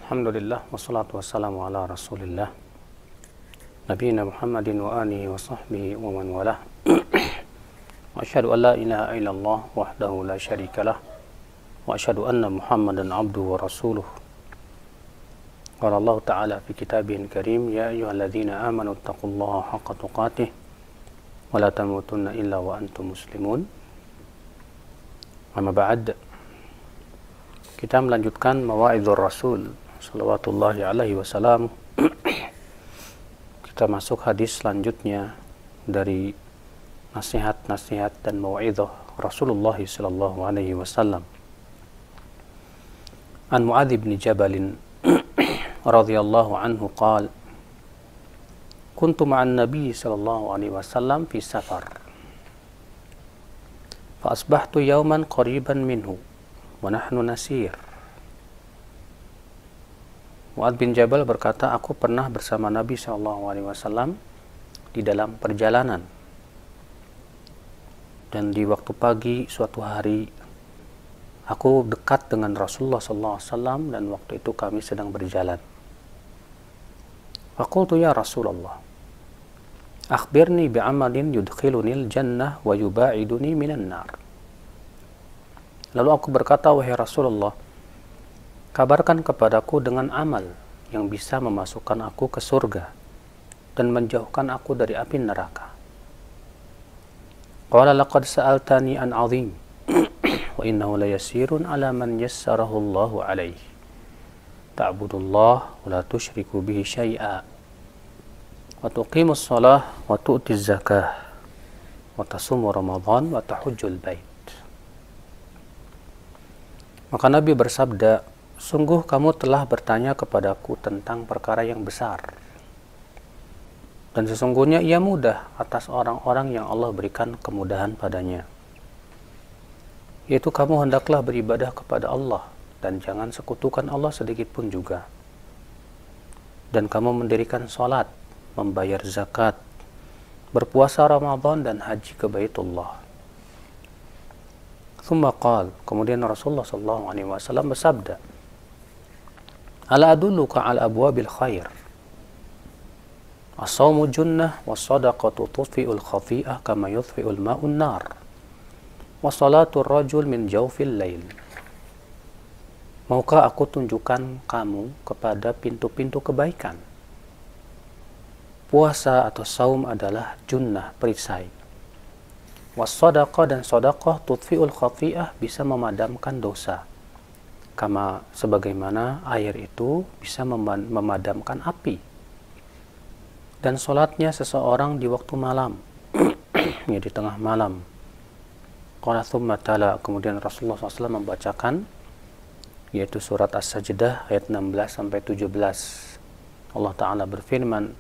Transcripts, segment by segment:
Alhamdulillah wassalatu wassalamu ala Rasulillah Nabiyina Muhammadin wa alihi wa sahbihi wa man walah. Wa asyhadu an la ilaha illallah wahdahu la syarikalah wa asyhadu anna Muhammadan abduhu wa rasuluh. Qala Allah Ta'ala fi kitabihil karim, ya ayyuhalladzina amanu taqullaha haqqa tuqatih wa la tamutunna illa wa antum muslimun. Amma ba'd. Kita melanjutkan Mawa'idhur Rasul salawatullahi alaihi wasallam. Kita masuk hadis selanjutnya dari nasihat-nasihat dan mau'idhah Rasulullah sallallahu alaihi wasallam. An Mu'adz bin Jabal radhiyallahu anhu qala kuntu ma'an nabiy sallallahu alaihi wasallam fi safar fa asbahtu yawman qariban minhu wa nahnu nasir. Mu'adz bin Jabal berkata, aku pernah bersama Nabi SAW di dalam perjalanan. Dan di waktu pagi suatu hari, aku dekat dengan Rasulullah SAW dan waktu itu kami sedang berjalan. Faqultu ya Rasulullah, akhbirni bi'amalin yudkhilunil jannah wa yuba'iduni minan nar. Lalu aku berkata, wahai Rasulullah, kabarkan kepadaku dengan amal yang bisa memasukkan aku ke surga dan menjauhkan aku dari api neraka. Qala laqad sa'altani an 'azim wa innahu la yasirun 'ala man yassarahu Allahu 'alaihi. Ta'budullah wa la tusyriku bihi syai'a wa tuqimus shalah wa tu'tiz zakah wa tasumu ramadan wa tahujjul bait. Maka Nabi bersabda, sungguh kamu telah bertanya kepadaku tentang perkara yang besar. Dan sesungguhnya ia mudah atas orang-orang yang Allah berikan kemudahan padanya. Yaitu kamu hendaklah beribadah kepada Allah dan jangan sekutukan Allah sedikit pun juga. Dan kamu mendirikan sholat, membayar zakat, berpuasa Ramadan dan haji ke Baitullah. Thumma qal, kemudian Rasulullah SAW bersabda, ala adulluka ala abwabil khair, as-sawmu junnah was-sadaqatu tudfi'ul khafi'ah kama yudfi'ul ma'un nar wa salatul rajul min jawfil lail. Maukah aku tunjukkan kamu kepada pintu-pintu kebaikan? Puasa atau saum adalah junnah, perisai. Was-sadaqah dan sadaqah tudfi'ul khafi'ah, bisa memadamkan dosa. Kama sebagaimana air itu bisa memadamkan api. Dan sholatnya seseorang di waktu malam, ya di tengah malam. Qala thumma tala, kemudian Rasulullah SAW membacakan, yaitu surat As-Sajdah ayat 16-17. Allah Ta'ala berfirman,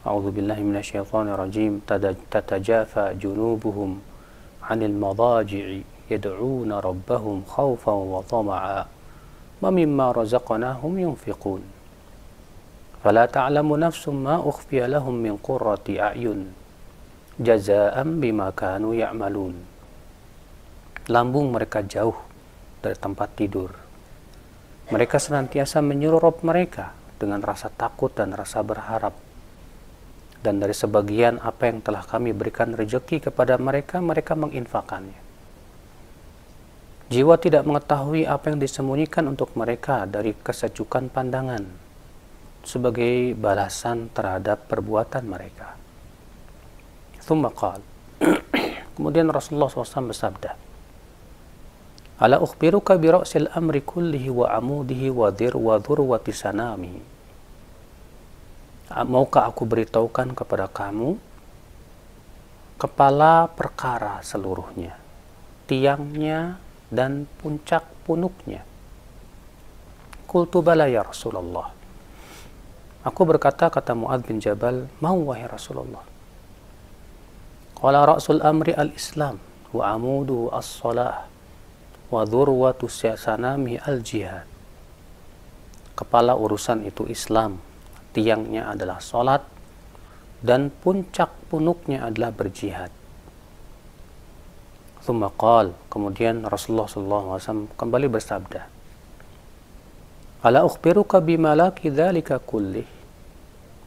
a'udzubillahi minasyaitonirrajim, tatajafa junubuhum 'anil madaji'i yad'una rabbahum khawfan wa tama'a wa mimma razaqnahum yunfiqun fala ta'lamu nafsum ma ukhfiya lahum min qurrati a'yun jazaa'an bima kanu ya'malun. Lambung mereka jauh dari tempat tidur. Mereka senantiasa menyuruh Rabb mereka dengan rasa takut dan rasa berharap. Dan dari sebagian apa yang telah kami berikan rezeki kepada mereka, mereka menginfakannya. Jiwa tidak mengetahui apa yang disembunyikan untuk mereka dari kesejukan pandangan sebagai balasan terhadap perbuatan mereka. Thumma qal, kemudian Rasulullah SAW bersabda, ala ukhbiruka bi ra'sil amri kullihi wa amudihi wa dhurwati sanamihi. Maukah aku beritahukan kepada kamu kepala perkara seluruhnya, tiangnya dan puncak punuknya? Qultu bala ya Rasulullah. Aku berkata, kata Mu'adz bin Jabal, mau wahai Rasulullah. Qala ra'sul amri al-islam wa amuduhu as-salah wa dhurwatu sanamihi al-jihad. Kepala urusan itu Islam, tiangnya adalah sholat, dan puncak punuknya adalah berjihad. Thumma qal, kemudian Rasulullah SAW kembali bersabda, Ala ukhbiruka bimalaki dzalika kullih.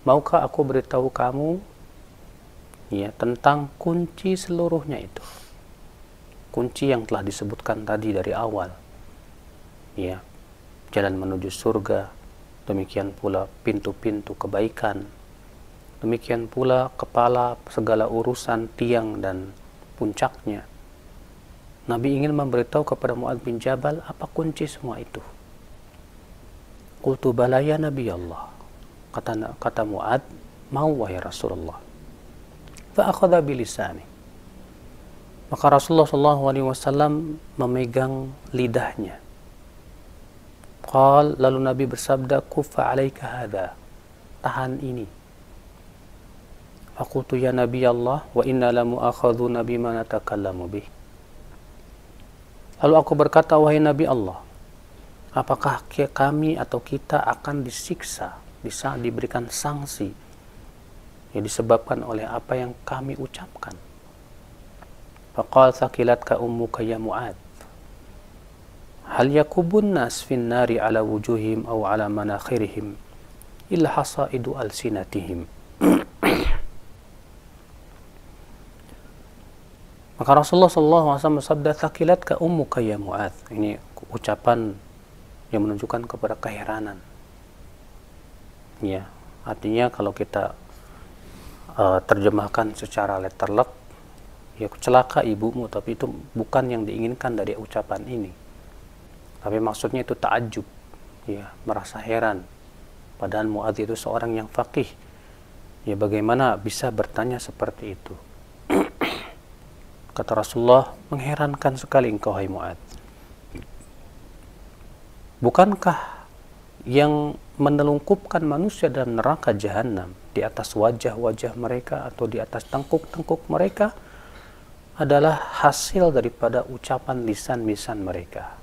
Maukah aku beritahu kamu ya tentang kunci seluruhnya itu? Kunci yang telah disebutkan tadi dari awal. Ya, jalan menuju surga, demikian pula pintu-pintu kebaikan, demikian pula kepala segala urusan, tiang dan puncaknya. Nabi ingin memberitahu kepada Mu'adz bin Jabal apa kunci semua itu. Qultu bala ya Nabi Allah. Kata Mu'adz, mau wahai Rasulullah. Fa akhadha bilisani. Maka Rasulullah SAW memegang lidahnya. Lalu Nabi bersabda, kuffa alaika hadha, tahan ini. Faqultu ya Nabi Allah, wa inna la mu'akhadhuna bima natakallamu bih. Lalu aku berkata, wahai Nabi Allah, apakah kami atau kita akan disiksa, bisa diberikan sanksi yang disebabkan oleh apa yang kami ucapkan? Faqal thaqilatka ummuka ya Mu'adz. Hal yakubun nas fin nari ala wujuhim aw ala manakhirihim illa hasaidu alsinatihim. Maka Rasulullah SAW bersabda, thaqilatka ummuka ya Mu'adz. Ini ucapan yang menunjukkan kepada keheranan. Ya, artinya kalau kita terjemahkan secara letterlek, ya celaka ibumu, tapi itu bukan yang diinginkan dari ucapan ini. Tapi maksudnya itu ta'ajub, ya, merasa heran. Padahal Mu'adz itu seorang yang faqih. Ya, bagaimana bisa bertanya seperti itu? Kata Rasulullah, mengherankan sekali engkau hai Mu'adz. Bukankah yang menelungkupkan manusia dalam neraka jahanam di atas wajah-wajah mereka atau di atas tengkuk-tengkuk mereka adalah hasil daripada ucapan lisan-lisan mereka.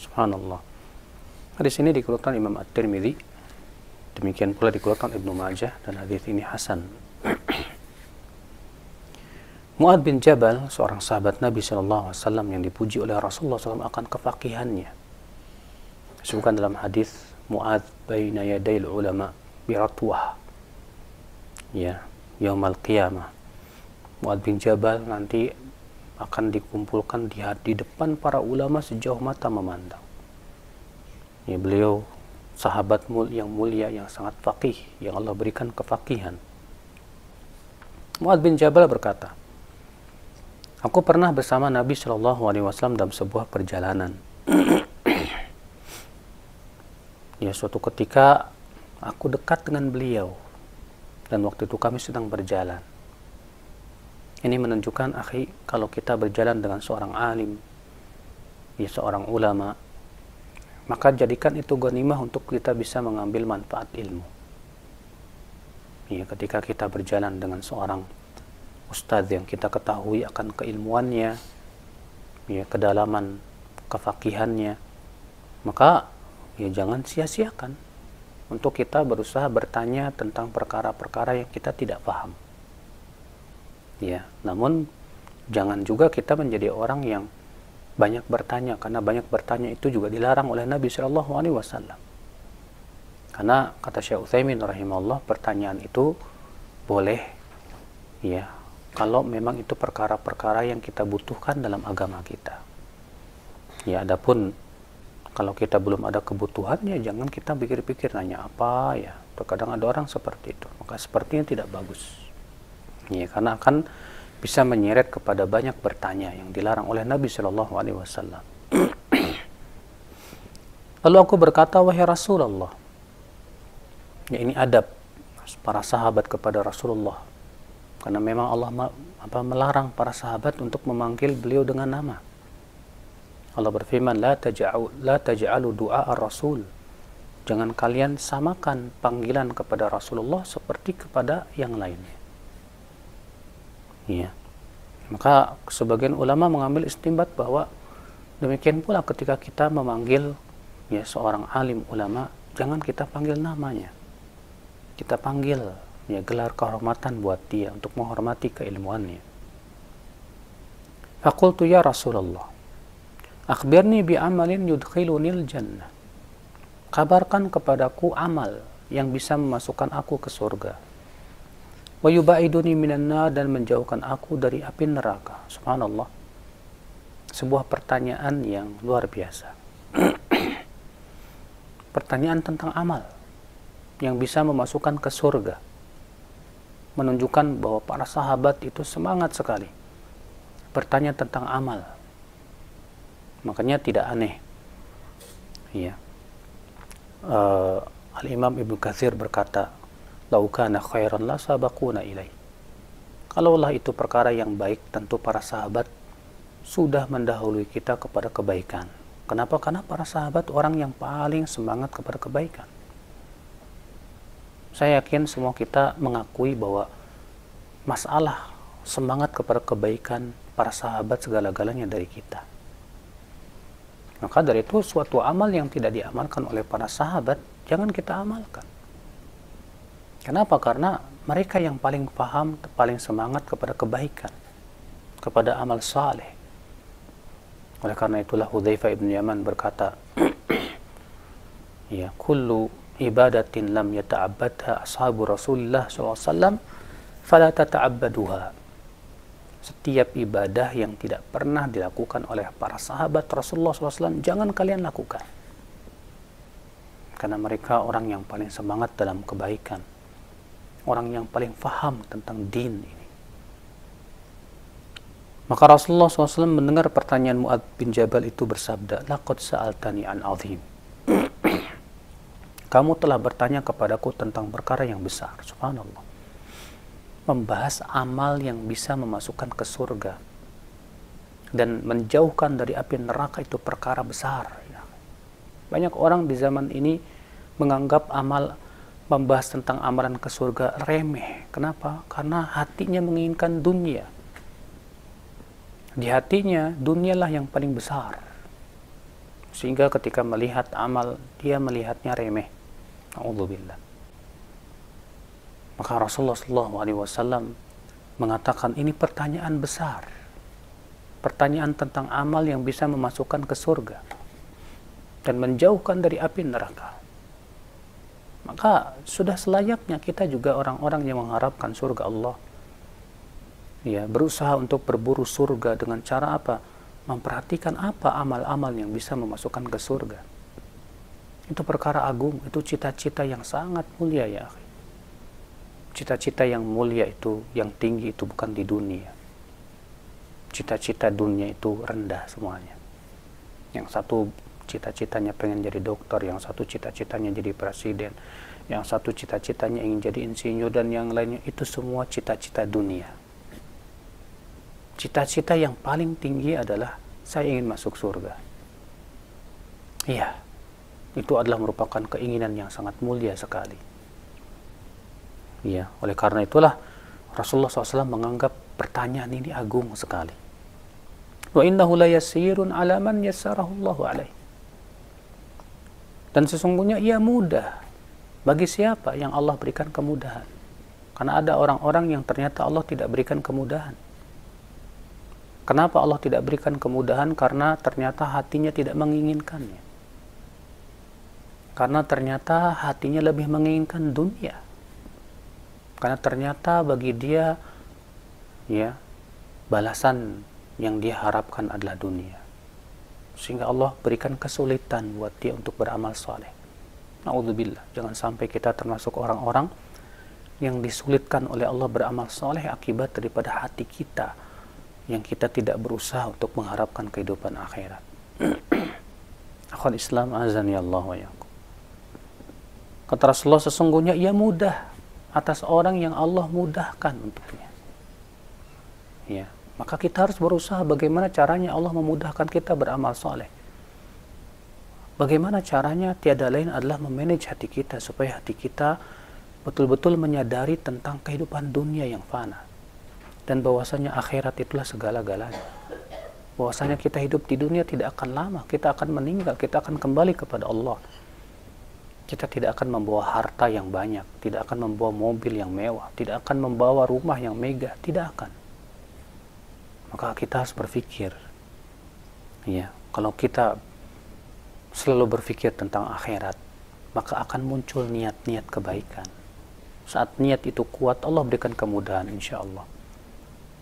Subhanallah. Hadis ini dikeluarkan Imam At-Tirmidzi, demikian pula dikeluarkan Ibnu Majah, dan hadis ini hasan. Mu'adz bin Jabal, seorang sahabat Nabi SAW yang dipuji oleh Rasulullah SAW akan kefaqihannya. Disebutkan dalam hadis, Mu'adz baina yadayil ulama biratwah, ya, yaumal qiyamah. Mu'adz bin Jabal nanti akan dikumpulkan di depan para ulama sejauh mata memandang. Ya, beliau sahabat yang mulia, yang sangat faqih, yang Allah berikan kefaqihan. Mu'adz bin Jabal berkata, aku pernah bersama Nabi SAW dalam sebuah perjalanan. Ya, suatu ketika aku dekat dengan beliau, dan waktu itu kami sedang berjalan. Ini menunjukkan, akhi, kalau kita berjalan dengan seorang alim, ya, seorang ulama, maka jadikan itu ghanimah untuk kita bisa mengambil manfaat ilmu. Ya, ketika kita berjalan dengan seorang ustadz yang kita ketahui akan keilmuannya, ya, kedalaman kefaqihannya, maka ya jangan sia-siakan untuk kita berusaha bertanya tentang perkara-perkara yang kita tidak paham. Ya, namun jangan juga kita menjadi orang yang banyak bertanya, karena banyak bertanya itu juga dilarang oleh Nabi SAW. Karena kata Syekh Utsaimin rahimahullah, pertanyaan itu boleh, ya, kalau memang itu perkara-perkara yang kita butuhkan dalam agama kita. Ya, adapun kalau kita belum ada kebutuhannya, jangan kita pikir-pikir nanya apa, ya. Terkadang ada orang seperti itu, maka sepertinya tidak bagus. Ya, karena akan bisa menyeret kepada banyak bertanya yang dilarang oleh Nabi SAW. Lalu aku berkata, wahai Rasulullah, ya, ini adab para sahabat kepada Rasulullah. Karena memang Allah melarang para sahabat untuk memanggil beliau dengan nama. Allah berfirman, la taj'alu du'a ar-rasul. Jangan kalian samakan panggilan kepada Rasulullah seperti kepada yang lainnya. Ya. Maka sebagian ulama mengambil istinbat bahwa demikian pula ketika kita memanggil, ya, seorang alim ulama, jangan kita panggil namanya. Kita panggil, ya, gelar kehormatan buat dia untuk menghormati keilmuannya. Faqultu ya Rasulullah, akhbirni bi amalin yudkhilunil jannah. kabarkan kepadaku amal yang bisa memasukkan aku ke surga. Wa yubaiduni minan nar, dan menjauhkan aku dari api neraka. Subhanallah. Sebuah pertanyaan yang luar biasa. Pertanyaan tentang amal yang bisa memasukkan ke surga. Menunjukkan bahwa para sahabat itu semangat sekali bertanya tentang amal. Makanya tidak aneh, ya, Al-Imam Ibnu Katsir berkata, "Lau kana khairan la sabaquna ilaih." Kalaulah itu perkara yang baik, tentu para sahabat sudah mendahului kita kepada kebaikan. Kenapa? Karena para sahabat orang yang paling semangat kepada kebaikan. Saya yakin semua kita mengakui bahwa masalah semangat kepada kebaikan para sahabat segala-galanya dari kita. Maka dari itu suatu amal yang tidak diamalkan oleh para sahabat jangan kita amalkan. Kenapa? Karena mereka yang paling paham, paling semangat kepada kebaikan, kepada amal saleh. Oleh karena itulah Hudzaifah ibn Yaman berkata, ya, kullu ibadatin lam yata'abbadha ashabu Rasulullah SAW fala tata'abbaduha. Setiap ibadah yang tidak pernah dilakukan oleh para sahabat Rasulullah SAW, jangan kalian lakukan. Karena mereka orang yang paling semangat dalam kebaikan, orang yang paling faham tentang din ini. Maka Rasulullah SAW mendengar pertanyaan Mu'adz bin Jabal itu bersabda, laqad sa'altani an azim. Kamu telah bertanya kepadaku tentang perkara yang besar. Subhanallah. Membahas amal yang bisa memasukkan ke surga dan menjauhkan dari api neraka itu perkara besar. Banyak orang di zaman ini menganggap amal, membahas tentang amalan ke surga remeh. Kenapa? Karena hatinya menginginkan dunia. Di hatinya dunialah yang paling besar, sehingga ketika melihat amal dia melihatnya remeh. A'udzubillah. Maka Rasulullah SAW mengatakan ini pertanyaan besar, pertanyaan tentang amal yang bisa memasukkan ke surga dan menjauhkan dari api neraka. Maka sudah selayaknya kita juga orang-orang yang mengharapkan surga Allah, ya, berusaha untuk berburu surga dengan cara apa? Memperhatikan apa amal-amal yang bisa memasukkan ke surga. Itu perkara agung, itu cita-cita yang sangat mulia, ya. Cita-cita yang mulia itu, yang tinggi itu bukan di dunia. Cita-cita dunia itu rendah semuanya. Yang satu cita-citanya pengen jadi dokter, yang satu cita-citanya jadi presiden, yang satu cita-citanya ingin jadi insinyur, dan yang lainnya itu semua cita-cita dunia. Cita-cita yang paling tinggi adalah saya ingin masuk surga. Iya, itu adalah merupakan keinginan yang sangat mulia sekali. Iya, oleh karena itulah Rasulullah SAW menganggap pertanyaan ini agung sekali. Wa innahu la yasirun ala man yassarahu Allahu alaih. Dan sesungguhnya ia mudah bagi siapa yang Allah berikan kemudahan. Karena ada orang-orang yang ternyata Allah tidak berikan kemudahan. Kenapa Allah tidak berikan kemudahan? Karena ternyata hatinya tidak menginginkannya. Karena ternyata hatinya lebih menginginkan dunia. Karena ternyata bagi dia, ya, balasan yang dia harapkan adalah dunia. Sehingga Allah berikan kesulitan buat dia untuk beramal saleh. Na'udzubillah, jangan sampai kita termasuk orang-orang yang disulitkan oleh Allah beramal saleh akibat daripada hati kita yang kita tidak berusaha untuk mengharapkan kehidupan akhirat. Akhwal Islam azani Allah wa yakum. Kata Rasulullah, sesungguhnya ia mudah atas orang yang Allah mudahkan untuknya. Ya, maka kita harus berusaha bagaimana caranya Allah memudahkan kita beramal soleh. Bagaimana caranya? Tiada lain adalah memanage hati kita supaya hati kita betul-betul menyadari tentang kehidupan dunia yang fana dan bahwasanya akhirat itulah segala-galanya. Bahwasanya kita hidup di dunia tidak akan lama, kita akan meninggal, kita akan kembali kepada Allah. Kita tidak akan membawa harta yang banyak, tidak akan membawa mobil yang mewah, tidak akan membawa rumah yang megah, tidak akan. Maka kita harus berpikir, ya, kalau kita selalu berpikir tentang akhirat, maka akan muncul niat-niat kebaikan. Saat niat itu kuat, Allah berikan kemudahan, insya Allah.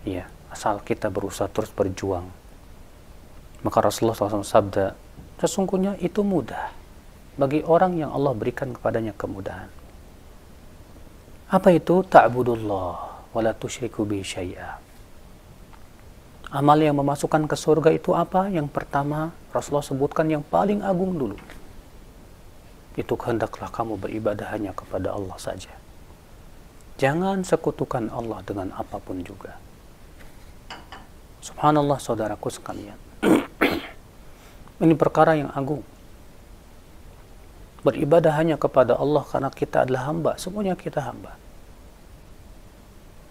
Ya, asal kita berusaha terus berjuang. Maka Rasulullah SAW sabda, sesungguhnya itu mudah bagi orang yang Allah berikan kepadanya kemudahan. Apa itu? Ta'budullah wa la tusyriku bihi syai'a. Amal yang memasukkan ke surga itu apa? Yang pertama, Rasulullah sebutkan yang paling agung dulu. Itu hendaklah kamu beribadah hanya kepada Allah saja. Jangan sekutukan Allah dengan apapun juga. Subhanallah saudaraku sekalian. Ini perkara yang agung. Beribadah hanya kepada Allah karena kita adalah hamba. Semuanya kita hamba.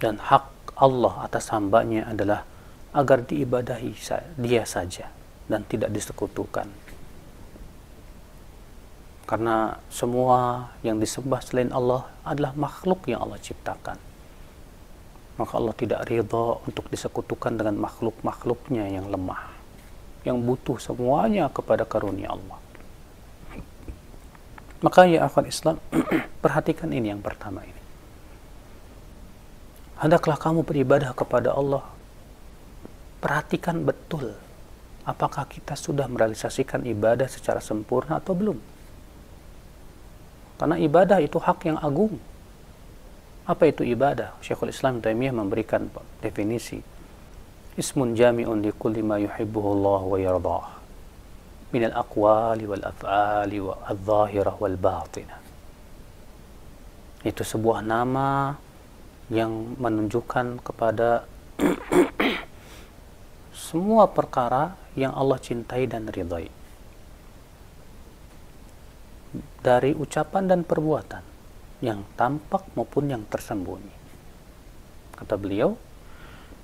Dan hak Allah atas hambanya adalah agar diibadahi dia saja dan tidak disekutukan. Karena semua yang disembah selain Allah adalah makhluk yang Allah ciptakan. Maka Allah tidak ridha untuk disekutukan dengan makhluk-makhluknya yang lemah, yang butuh semuanya kepada karunia Allah. Maka ya akhwat Islam, perhatikan ini yang pertama ini. Hendaklah kamu beribadah kepada Allah. Perhatikan betul, apakah kita sudah merealisasikan ibadah secara sempurna atau belum. Karena ibadah itu hak yang agung. Apa itu ibadah? Syekhul Islam Taimiyah memberikan definisi. Ismun jami'un li kulli ma yuhibbuhu Allah wa yardah. Min al-aqwali wal af'ali wa al-zahirah wal batinah. Itu sebuah nama yang menunjukkan kepada semua perkara yang Allah cintai dan ridhai. Dari ucapan dan perbuatan yang tampak maupun yang tersembunyi. Kata beliau,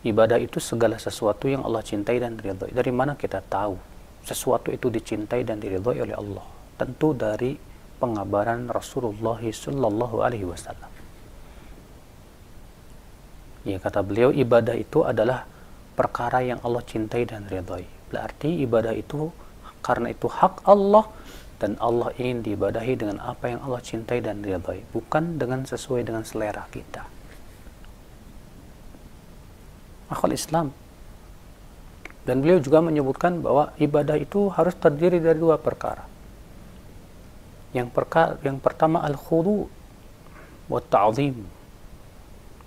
ibadah itu segala sesuatu yang Allah cintai dan ridhai. Dari mana kita tahu sesuatu itu dicintai dan diridhai oleh Allah? Tentu dari pengabaran Rasulullah sallallahu alaihi wasallam. Ya, kata beliau, ibadah itu adalah perkara yang Allah cintai dan ridhai. Berarti ibadah itu karena itu hak Allah, dan Allah ingin diibadahi dengan apa yang Allah cintai dan ridhai, bukan dengan sesuai dengan selera kita. Akhwal Islam. Dan beliau juga menyebutkan bahwa ibadah itu harus terdiri dari dua perkara. Yang pertama al-khudu wa ta'zim,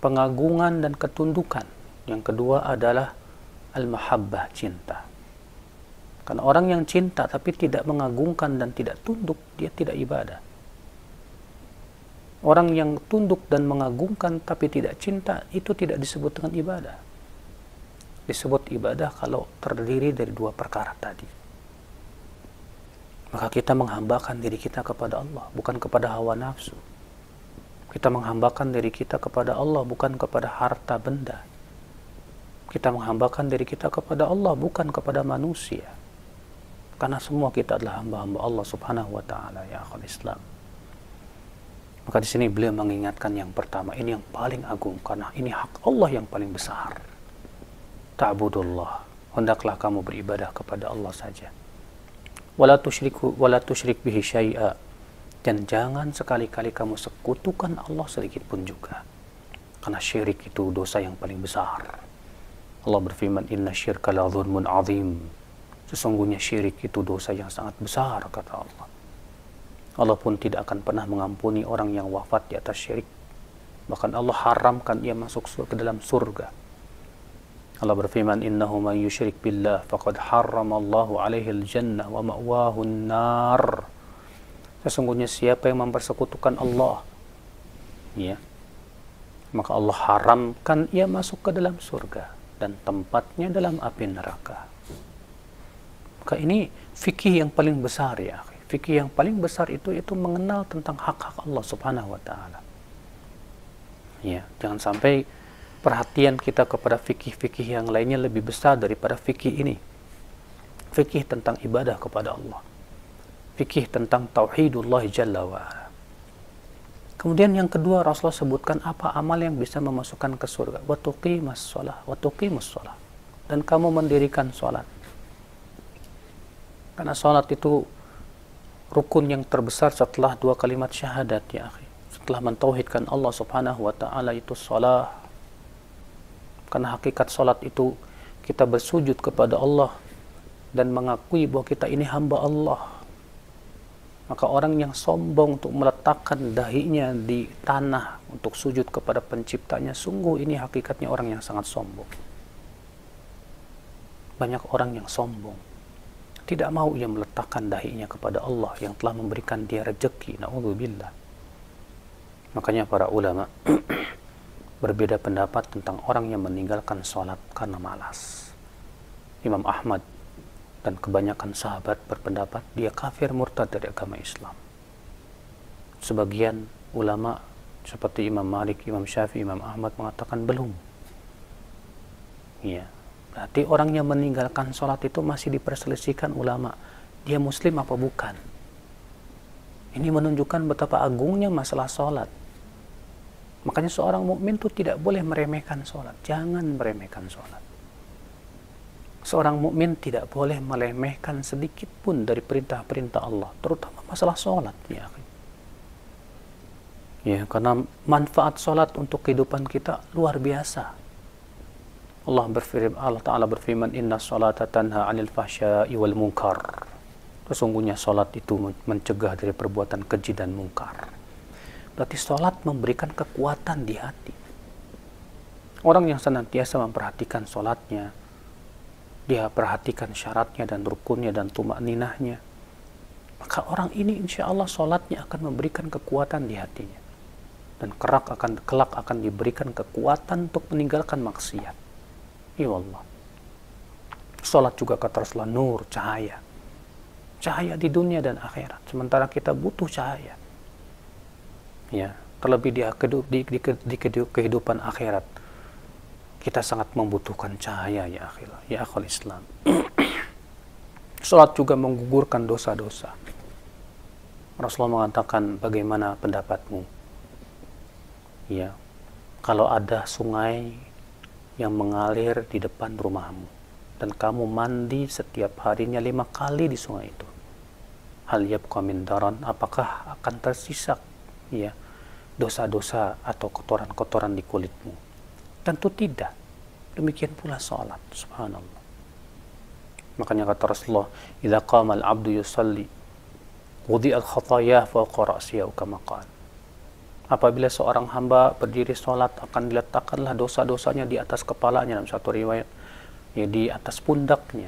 pengagungan dan ketundukan. Yang kedua adalah al-mahabbah, cinta. Karena orang yang cinta tapi tidak mengagungkan dan tidak tunduk, dia tidak ibadah. Orang yang tunduk dan mengagungkan tapi tidak cinta, itu tidak disebut dengan ibadah. Disebut ibadah kalau terdiri dari dua perkara tadi. Maka kita menghambakan diri kita kepada Allah, bukan kepada hawa nafsu. Kita menghambakan diri kita kepada Allah, bukan kepada harta benda. Kita menghambakan diri kita kepada Allah, bukan kepada manusia. Karena semua kita adalah hamba-hamba Allah Subhanahu wa taala, ya akhwat Islam. Maka di sini beliau mengingatkan yang pertama, ini yang paling agung karena ini hak Allah yang paling besar. Ta'budullah, hendaklah kamu beribadah kepada Allah saja. Wala tusyrik bihi syai'a, dan jangan sekali-kali kamu sekutukan Allah sedikit pun juga. Karena syirik itu dosa yang paling besar. Allah berfirman, inna syirka la dzulmun azim. Sesungguhnya syirik itu dosa yang sangat besar, kata Allah. Allah pun tidak akan pernah mengampuni orang yang wafat di atas syirik. Bahkan Allah haramkan ia masuk ke dalam surga. Allah berfirman, innahu man yusyrik billah faqad harramallahu alaihi al-jannah wa ma'wahu an-nar. Sesungguhnya siapa yang mempersekutukan Allah, ya, maka Allah haramkan ia masuk ke dalam surga dan tempatnya dalam api neraka. Maka ini fikih yang paling besar, ya. Fikih yang paling besar itu mengenal tentang hak-hak Allah Subhanahu wa taala. Ya, jangan sampai perhatian kita kepada fikih-fikih yang lainnya lebih besar daripada fikih ini. Fikih tentang ibadah kepada Allah. Fikih tentang tauhidullah jalla wa ala. Kemudian yang kedua, Rasulullah sebutkan apa amal yang bisa memasukkan ke surga. Wa tuqimus shalah. Dan kamu mendirikan salat. Karena salat itu rukun yang terbesar setelah dua kalimat syahadat ya akhi. Setelah mentauhidkan Allah subhanahu wa ta'ala itu salat. Karena hakikat salat itu kita bersujud kepada Allah dan mengakui bahwa kita ini hamba Allah. Maka orang yang sombong untuk meletakkan dahinya di tanah untuk sujud kepada penciptanya, sungguh ini hakikatnya orang yang sangat sombong. Banyak orang yang sombong, tidak mau ia meletakkan dahinya kepada Allah yang telah memberikan dia rezeki. Na'udzubillah. Makanya para ulama berbeda pendapat tentang orang yang meninggalkan sholat karena malas. Imam Ahmad dan kebanyakan sahabat berpendapat dia kafir murtad dari agama Islam. Sebagian ulama seperti Imam Malik, Imam Syafi'i, Imam Ahmad mengatakan belum. Ya, berarti orang yang meninggalkan sholat itu masih diperselisihkan ulama, dia muslim apa bukan. Ini menunjukkan betapa agungnya masalah sholat. Makanya seorang mukmin itu tidak boleh meremehkan sholat. Jangan meremehkan sholat. Seorang mukmin tidak boleh meremehkan sedikit pun dari perintah-perintah Allah, terutama masalah sholat. Ya, karena manfaat sholat untuk kehidupan kita luar biasa. Allah Ta'ala berfirman, Inna sholata tanha 'anil fahsya'i wal munkar. Sesungguhnya sholat itu mencegah dari perbuatan keji dan mungkar. Berarti sholat memberikan kekuatan di hati. Orang yang senantiasa memperhatikan sholatnya, dia perhatikan syaratnya dan rukunnya dan tumakninahnya, maka orang ini insya Allah sholatnya akan memberikan kekuatan di hatinya. Dan kelak akan diberikan kekuatan untuk meninggalkan maksiat. Ya Allah. Sholat juga kata Rasulullah nur, cahaya. Cahaya di dunia dan akhirat. Sementara kita butuh cahaya. Ya, terlebih di kehidupan akhirat. Kita sangat membutuhkan cahaya ya akhul Islam. Salat juga menggugurkan dosa-dosa. Rasulullah mengatakan, bagaimana pendapatmu? Ya, kalau ada sungai yang mengalir di depan rumahmu dan kamu mandi setiap harinya 5 kali di sungai itu, hal yabqa min daran, apakah akan tersisa ya dosa-dosa atau kotoran-kotoran di kulitmu? Tentu tidak. Demikian pula salat. Subhanallah. Makanya kata Rasulullah, idza qama al-'abdu yusalli wudi'a al-khataya fawqa ra'sihi kama qala. Apabila seorang hamba berdiri salat, akan diletakkanlah dosa-dosanya di atas kepalanya, dalam satu riwayat ya di atas pundaknya.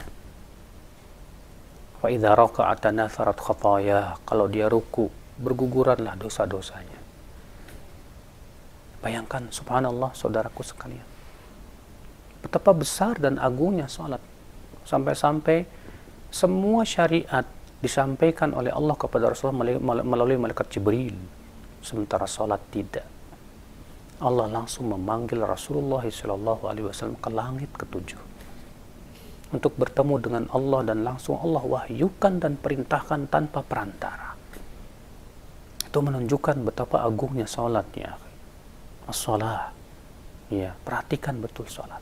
Fa idza raka'a tanatharat khataya, kalau dia ruku berguguranlah dosa-dosanya. Bayangkan, subhanallah saudaraku sekalian, betapa besar dan agungnya salat. Sampai-sampai semua syariat disampaikan oleh Allah kepada Rasulullah melalui malaikat Jibril, sementara salat tidak. Allah langsung memanggil Rasulullah SAW ke langit ke-7 untuk bertemu dengan Allah, dan langsung Allah wahyukan dan perintahkan tanpa perantara. Itu menunjukkan betapa agungnya salatnya. As-salah, ya, perhatikan betul salat.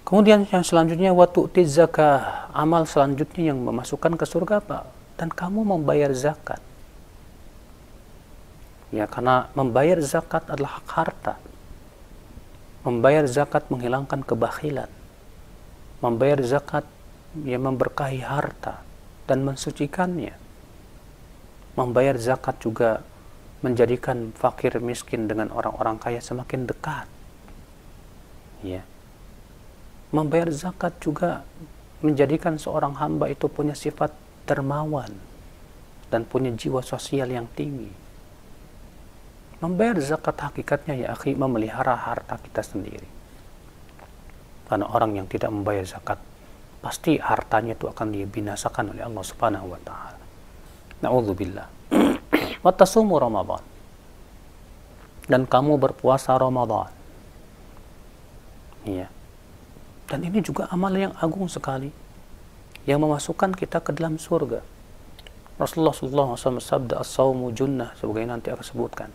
Kemudian yang selanjutnya, wa tu'tiz zakah, amal selanjutnya yang memasukkan ke surga apa? Dan kamu membayar zakat. Ya, karena membayar zakat adalah hak harta. Membayar zakat menghilangkan kebakhilan. Membayar zakat ya memberkahi harta dan mensucikannya. Membayar zakat juga menjadikan fakir miskin dengan orang-orang kaya semakin dekat. Ya. Membayar zakat juga menjadikan seorang hamba itu punya sifat dermawan dan punya jiwa sosial yang tinggi. Membayar zakat hakikatnya ya akhi memelihara harta kita sendiri. Karena orang yang tidak membayar zakat, pasti hartanya itu akan dibinasakan oleh Allah Subhanahu wa taala. Na'udzubillah. Wa tasumu Ramadan. Dan kamu berpuasa Ramadan. Iya. Dan ini juga amal yang agung sekali, yang memasukkan kita ke dalam surga. Rasulullah SAW sabda, as-sawmu junnah, sebagai nanti akan sebutkan.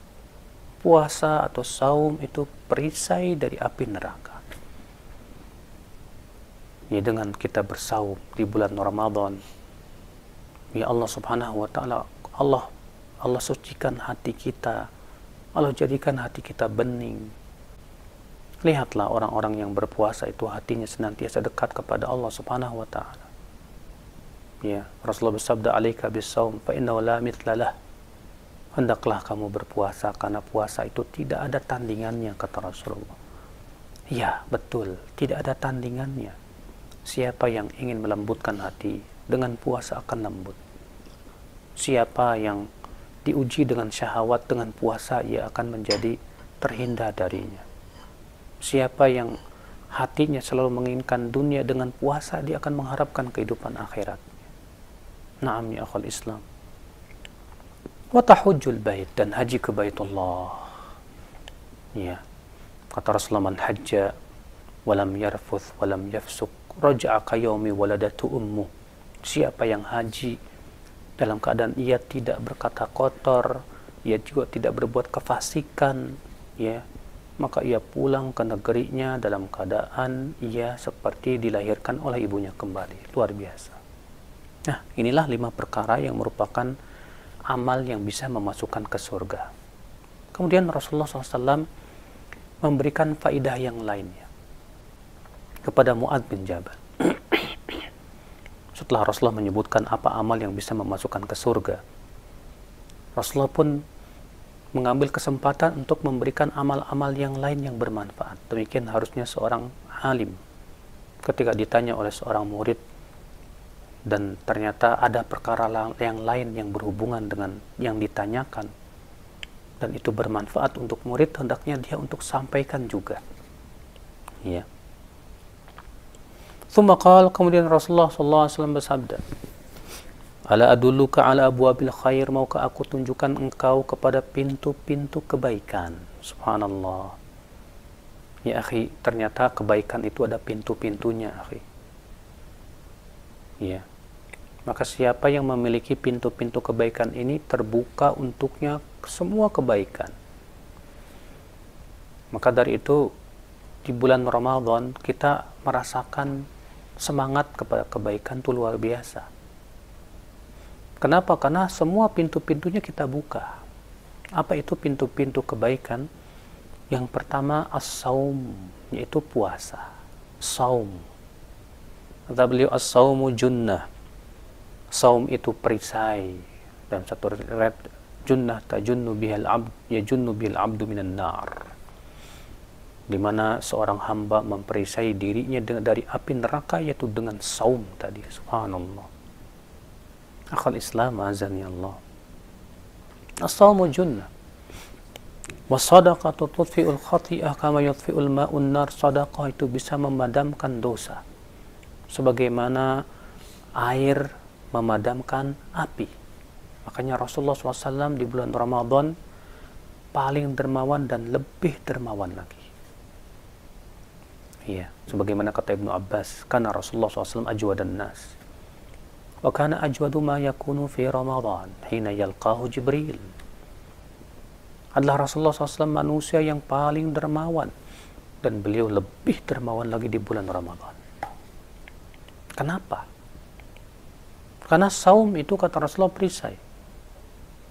Puasa atau saum itu perisai dari api neraka. Ya, dengan kita bersaum di bulan Ramadan, Ya Allah Subhanahu wa taala, Allah sucikan hati kita. Allah jadikan hati kita bening. Lihatlah orang-orang yang berpuasa itu hatinya senantiasa dekat kepada Allah Subhanahu wa taala. Ya, Rasulullah bersabda, "Alaika bis-shaum fa innahu la mithlalah." Hendaklah kamu berpuasa karena puasa itu tidak ada tandingannya, kata Rasulullah. Ya, betul, tidak ada tandingannya. Siapa yang ingin melembutkan hati, dengan puasa akan lembut. Siapa yang diuji dengan syahwat, dengan puasa ia akan menjadi terhindar darinya. Siapa yang hatinya selalu menginginkan dunia, dengan puasa dia akan mengharapkan kehidupan akhirat. Naam ya akhal Islam. Wa tahujjul bait, dan haji ke Baitullah. Ya. Kata Rasulullah, man hajja walam yarfuth walam yafsuk raja'a ka yaumi waladatu ummu. Siapa yang haji dalam keadaan ia tidak berkata kotor, ia juga tidak berbuat kefasikan, ya, maka ia pulang ke negerinya dalam keadaan ia seperti dilahirkan oleh ibunya kembali. Luar biasa. Nah, inilah 5 perkara yang merupakan amal yang bisa memasukkan ke surga. Kemudian Rasulullah SAW memberikan faidah yang lainnya kepada Mu'adz bin Jabal. Setelah Rasulullah menyebutkan apa amal yang bisa memasukkan ke surga, Rasulullah pun mengambil kesempatan untuk memberikan amal-amal yang lain yang bermanfaat. Demikian harusnya seorang alim. Ketika ditanya oleh seorang murid, dan ternyata ada perkara yang lain yang berhubungan dengan yang ditanyakan, dan itu bermanfaat untuk murid, hendaknya dia untuk sampaikan juga. Ya. Tsumma qala, kemudian Rasulullah SAW bersabda, "Ala adulluka ala abwabil khair, maukah aku tunjukkan engkau kepada pintu-pintu kebaikan?" Subhanallah. Ya akhi, ternyata kebaikan itu ada pintu-pintunya, akhi. Ya. Maka siapa yang memiliki pintu-pintu kebaikan ini, terbuka untuknya semua kebaikan. Maka dari itu, di bulan Ramadan kita merasakan semangat kepada kebaikan itu luar biasa. Kenapa? Karena semua pintu-pintunya kita buka. Apa itu pintu-pintu kebaikan? Yang pertama, as-saum, yaitu puasa. Saum. Kata beliau, as-saumu junnah. Saum itu perisai. Dan satu riwayat, junnah tajunnu bihal abd, yajunnu bihal abdu minan nar. Di mana seorang hamba memperisai dirinya dari api neraka, yaitu dengan saum tadi. Subhanallah. Akhal Islam, azani Allah. As-saumu junnah. Was-sadaqatu tudfi'ul khati'ah kama yudfi'ul ma'un nar. Sadaqah itu bisa memadamkan dosa, sebagaimana air memadamkan api. Makanya Rasulullah SAW di bulan Ramadan paling dermawan dan lebih dermawan lagi. Iya, sebagaimana kata Ibnu Abbas, karena Rasulullah SAW ajwadan nas. Wa kana ajwadu ma yakunu fi Ramadan hina yalqahu Jibril. Adalah Rasulullah SAW manusia yang paling dermawan, dan beliau lebih dermawan lagi di bulan Ramadan. Kenapa? Karena saum itu, kata Rasulullah, perisai.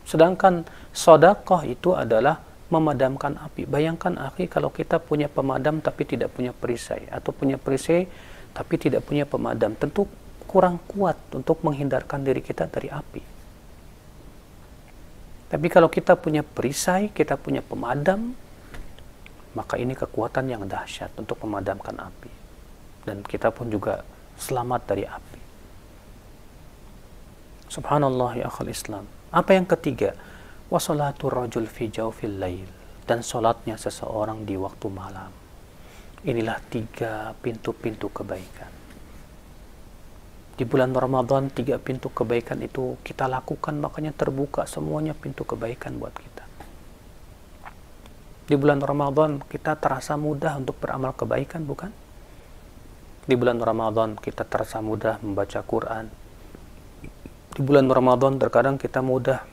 Sedangkan sedekah itu adalah memadamkan api. Bayangkan akhi, kalau kita punya pemadam tapi tidak punya perisai, atau punya perisai tapi tidak punya pemadam, tentu kurang kuat untuk menghindarkan diri kita dari api. Tapi kalau kita punya perisai, kita punya pemadam, maka ini kekuatan yang dahsyat untuk memadamkan api. Dan kita pun juga selamat dari api. Subhanallah ya akhal Islam. Apa yang ketiga? Wa salatul rajul fi jawfil lail, dan salatnya seseorang di waktu malam. Inilah 3 pintu-pintu kebaikan. Di bulan Ramadan 3 pintu kebaikan itu kita lakukan, makanya terbuka semuanya pintu kebaikan buat kita. Di bulan Ramadan kita terasa mudah untuk beramal kebaikan, bukan? Di bulan Ramadan kita terasa mudah membaca Quran. Di bulan Ramadan terkadang kita mudah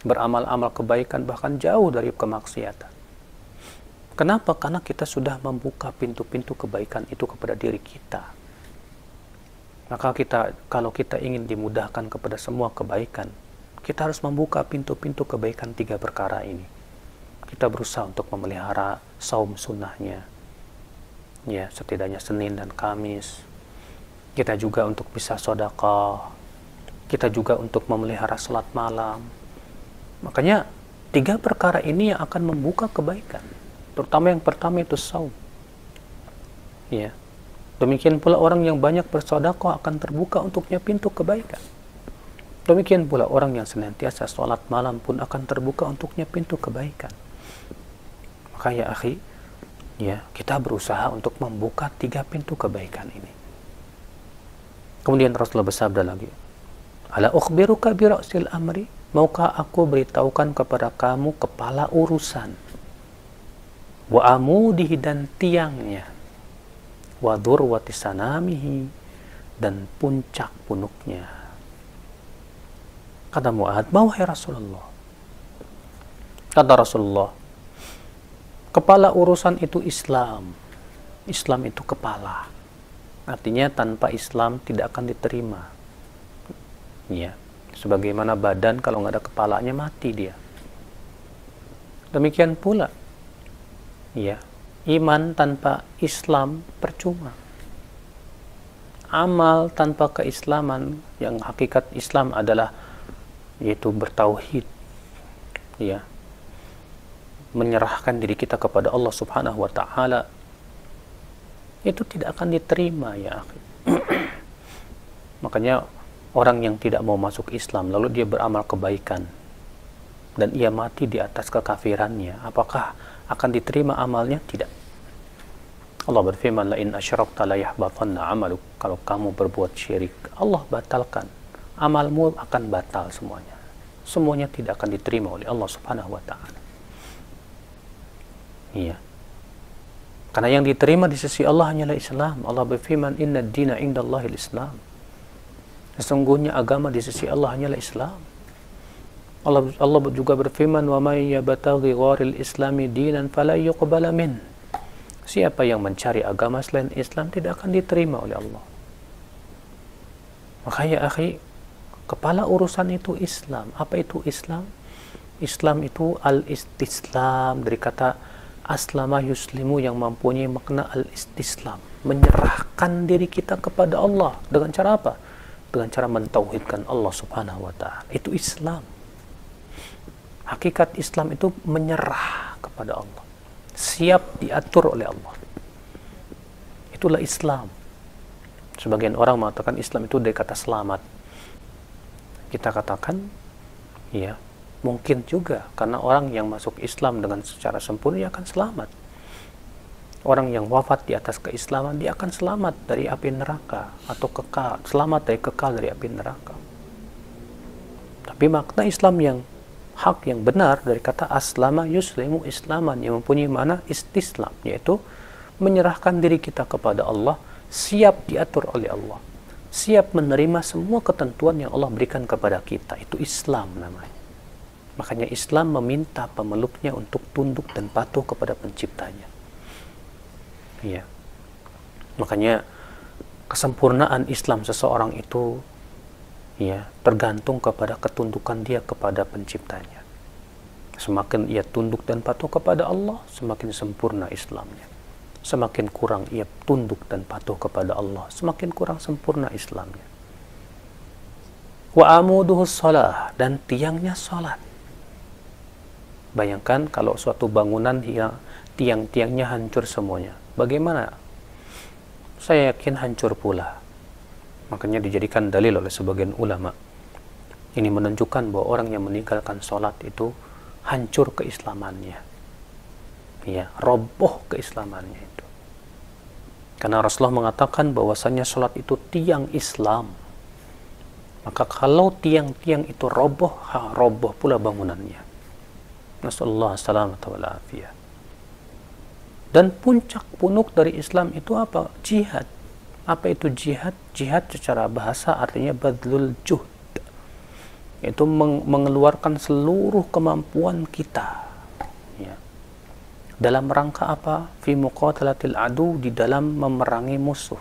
beramal-amal kebaikan, bahkan jauh dari kemaksiatan. Kenapa? Karena kita sudah membuka pintu-pintu kebaikan itu kepada diri kita. Maka kalau kita ingin dimudahkan kepada semua kebaikan, kita harus membuka pintu-pintu kebaikan 3 perkara ini. Kita berusaha untuk memelihara saum sunnahnya, ya, setidaknya Senin dan Kamis. Kita juga untuk bisa sedekah. Kita juga untuk memelihara salat malam. Makanya 3 perkara ini yang akan membuka kebaikan. Terutama yang pertama itu saum. Ya. Demikian pula orang yang banyak bersedekah akan terbuka untuknya pintu kebaikan. Demikian pula orang yang senantiasa salat malam pun akan terbuka untuknya pintu kebaikan. Maka ya akhi, ya, kita berusaha untuk membuka 3 pintu kebaikan ini. Kemudian Rasulullah bersabda lagi, "Ala ukhbiruka bi ra'sil amri?" Maukah aku beritahukan kepada kamu kepala urusan, wa amudihi dan tiangnya, wa dhurwati sanamihi dan puncak punuknya. Kata Mu'adz, "Wahai Rasulullah." Kata Rasulullah, kepala urusan itu Islam. Islam itu kepala. Artinya tanpa Islam tidak akan diterima. Ya, sebagaimana badan kalau nggak ada kepalanya mati dia. Demikian pula, ya, iman tanpa Islam percuma. Amal tanpa keislaman, yang hakikat Islam adalah yaitu bertauhid, ya, menyerahkan diri kita kepada Allah Subhanahu wa taala, itu tidak akan diterima, ya. Makanya orang yang tidak mau masuk Islam lalu dia beramal kebaikan dan ia mati di atas kekafirannya, apakah akan diterima amalnya? Tidak. Allah berfirman, "La in asyrakta la yahbatanna 'amaluk." Kalau kamu berbuat syirik, Allah batalkan. Amalmu akan batal semuanya. Semuanya tidak akan diterima oleh Allah Subhanahu wa taala. Iya. Karena yang diterima di sisi Allah hanyalah Islam. Allah berfirman, "Inna ad-dina 'indallahil Islam." Sesungguhnya agama di sisi Allah hanyalah Islam. Allah juga berfirman, "Wa may yabtaghi ghairil islami dinan fala yuqbala min." Siapa yang mencari agama selain Islam tidak akan diterima oleh Allah. Makanya akhi, kepala urusan itu Islam. Apa itu Islam? Islam itu al-istislam, dari kata aslama yuslimu yang mempunyai makna al-istislam, menyerahkan diri kita kepada Allah. Dengan cara apa? Dengan cara mentauhidkan Allah Subhanahu wa taala. Itu Islam. Hakikat Islam itu menyerah kepada Allah, siap diatur oleh Allah. Itulah Islam. Sebagian orang mengatakan Islam itu dari kata selamat. Kita katakan, ya, mungkin juga, karena orang yang masuk Islam dengan secara sempurna dia akan selamat. Orang yang wafat di atas keislaman dia akan selamat dari api neraka, atau kekal, selamat dari kekal dari api neraka. Tapi makna Islam yang hak, yang benar, dari kata aslama yuslimu islaman, yang mempunyai makna istislam, yaitu menyerahkan diri kita kepada Allah, siap diatur oleh Allah, siap menerima semua ketentuan yang Allah berikan kepada kita. Itu Islam namanya. Makanya Islam meminta pemeluknya untuk tunduk dan patuh kepada penciptanya. Ya. Makanya kesempurnaan Islam seseorang itu, ya, tergantung kepada ketundukan dia kepada penciptanya. Semakin ia tunduk dan patuh kepada Allah, semakin sempurna Islamnya. Semakin kurang ia tunduk dan patuh kepada Allah, semakin kurang sempurna Islamnya. Wa amuduhu shalah, dan tiangnya salat. Bayangkan kalau suatu bangunan tiang-tiangnya hancur semuanya, bagaimana? Saya yakin hancur pula. Makanya dijadikan dalil oleh sebagian ulama. Ini menunjukkan bahwa orang yang meninggalkan sholat itu hancur keislamannya. Ya, roboh keislamannya itu. Karena Rasulullah mengatakan bahwasanya sholat itu tiang Islam. Maka kalau tiang-tiang itu roboh, roboh pula bangunannya. Nasallallahu salamata wal afiyah. Dan puncak punuk dari Islam itu apa? Jihad. Apa itu jihad? Jihad secara bahasa artinya badlul juhd. Itu mengeluarkan seluruh kemampuan kita. Ya. Dalam rangka apa? Fi muqatalatil adu, di dalam memerangi musuh.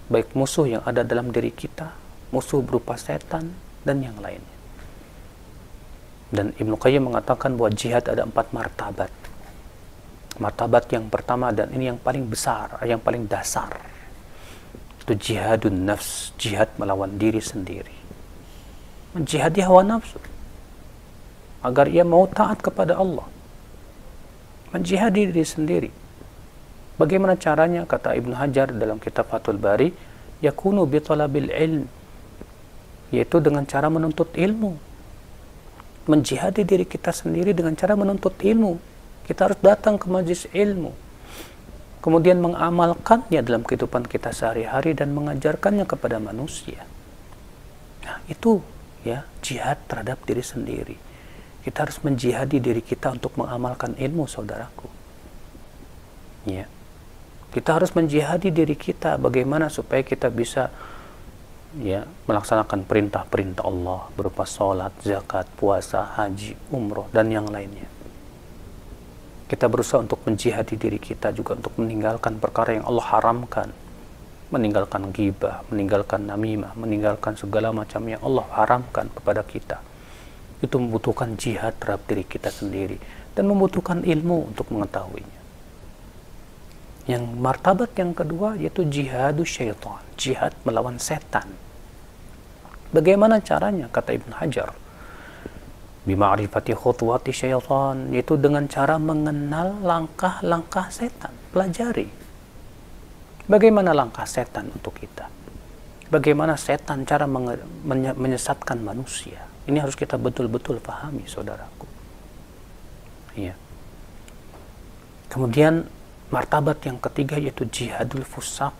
baik musuh yang ada dalam diri kita, musuh berupa setan, dan yang lainnya. Dan Ibnu Qayyim mengatakan bahwa jihad ada 4 martabat. Martabat yang pertama, dan ini yang paling besar, yang paling dasar, itu jihadun nafs, jihad melawan diri sendiri. Menjihadi hawa nafsu agar ia mau taat kepada Allah. Menjihadi diri sendiri. Bagaimana caranya? Kata Ibnu Hajar dalam kitab Fathul Bari, yakunu bi talabil ilm, yaitu dengan cara menuntut ilmu. Menjihadi diri kita sendiri dengan cara menuntut ilmu. Kita harus datang ke majelis ilmu, kemudian mengamalkannya dalam kehidupan kita sehari-hari dan mengajarkannya kepada manusia. Nah, itu ya jihad terhadap diri sendiri. Kita harus menjihadi diri kita untuk mengamalkan ilmu, saudaraku. Ya. Kita harus menjihadi diri kita bagaimana supaya kita bisa ya melaksanakan perintah-perintah Allah berupa salat, zakat, puasa, haji, umroh, dan yang lainnya. Kita berusaha untuk menjihadi diri kita juga untuk meninggalkan perkara yang Allah haramkan, meninggalkan ghibah, meninggalkan namimah, meninggalkan segala macam yang Allah haramkan kepada kita. Itu membutuhkan jihad terhadap diri kita sendiri dan membutuhkan ilmu untuk mengetahuinya. Yang martabat yang kedua yaitu jihadu syaitan, jihad melawan setan. Bagaimana caranya? Kata Ibn Hajar, bima'rifati khutwati syaitan, yaitu dengan cara mengenal langkah-langkah setan. Pelajari bagaimana langkah setan untuk kita, bagaimana setan cara menyesatkan manusia. Ini harus kita betul-betul pahami, saudaraku. Iya. Kemudian martabat yang ketiga yaitu jihadul fusak,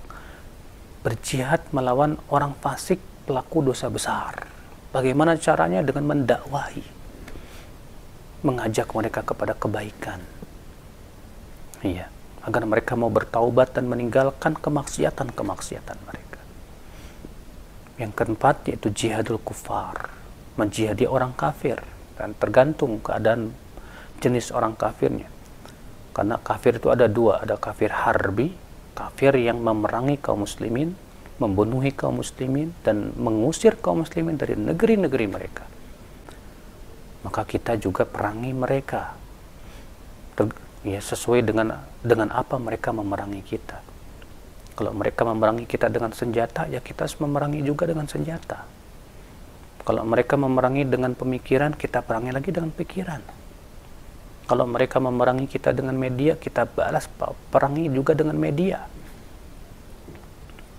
berjihad melawan orang fasik, pelaku dosa besar. Bagaimana caranya? Dengan mendakwahi, mengajak mereka kepada kebaikan, iya, agar mereka mau bertaubat dan meninggalkan kemaksiatan mereka. Yang keempat yaitu jihadul kufar, menjihadi orang kafir, dan tergantung keadaan jenis orang kafirnya. Karena kafir itu ada dua, ada kafir harbi, kafir yang memerangi kaum muslimin, membunuhi kaum muslimin, dan mengusir kaum muslimin dari negeri-negeri mereka. Maka kita juga perangi mereka ya sesuai dengan apa mereka memerangi kita. Kalau mereka memerangi kita dengan senjata, ya kita harus memerangi juga dengan senjata. Kalau mereka memerangi dengan pemikiran, kita perangi lagi dengan pikiran. Kalau mereka memerangi kita dengan media, kita balas perangi juga dengan media.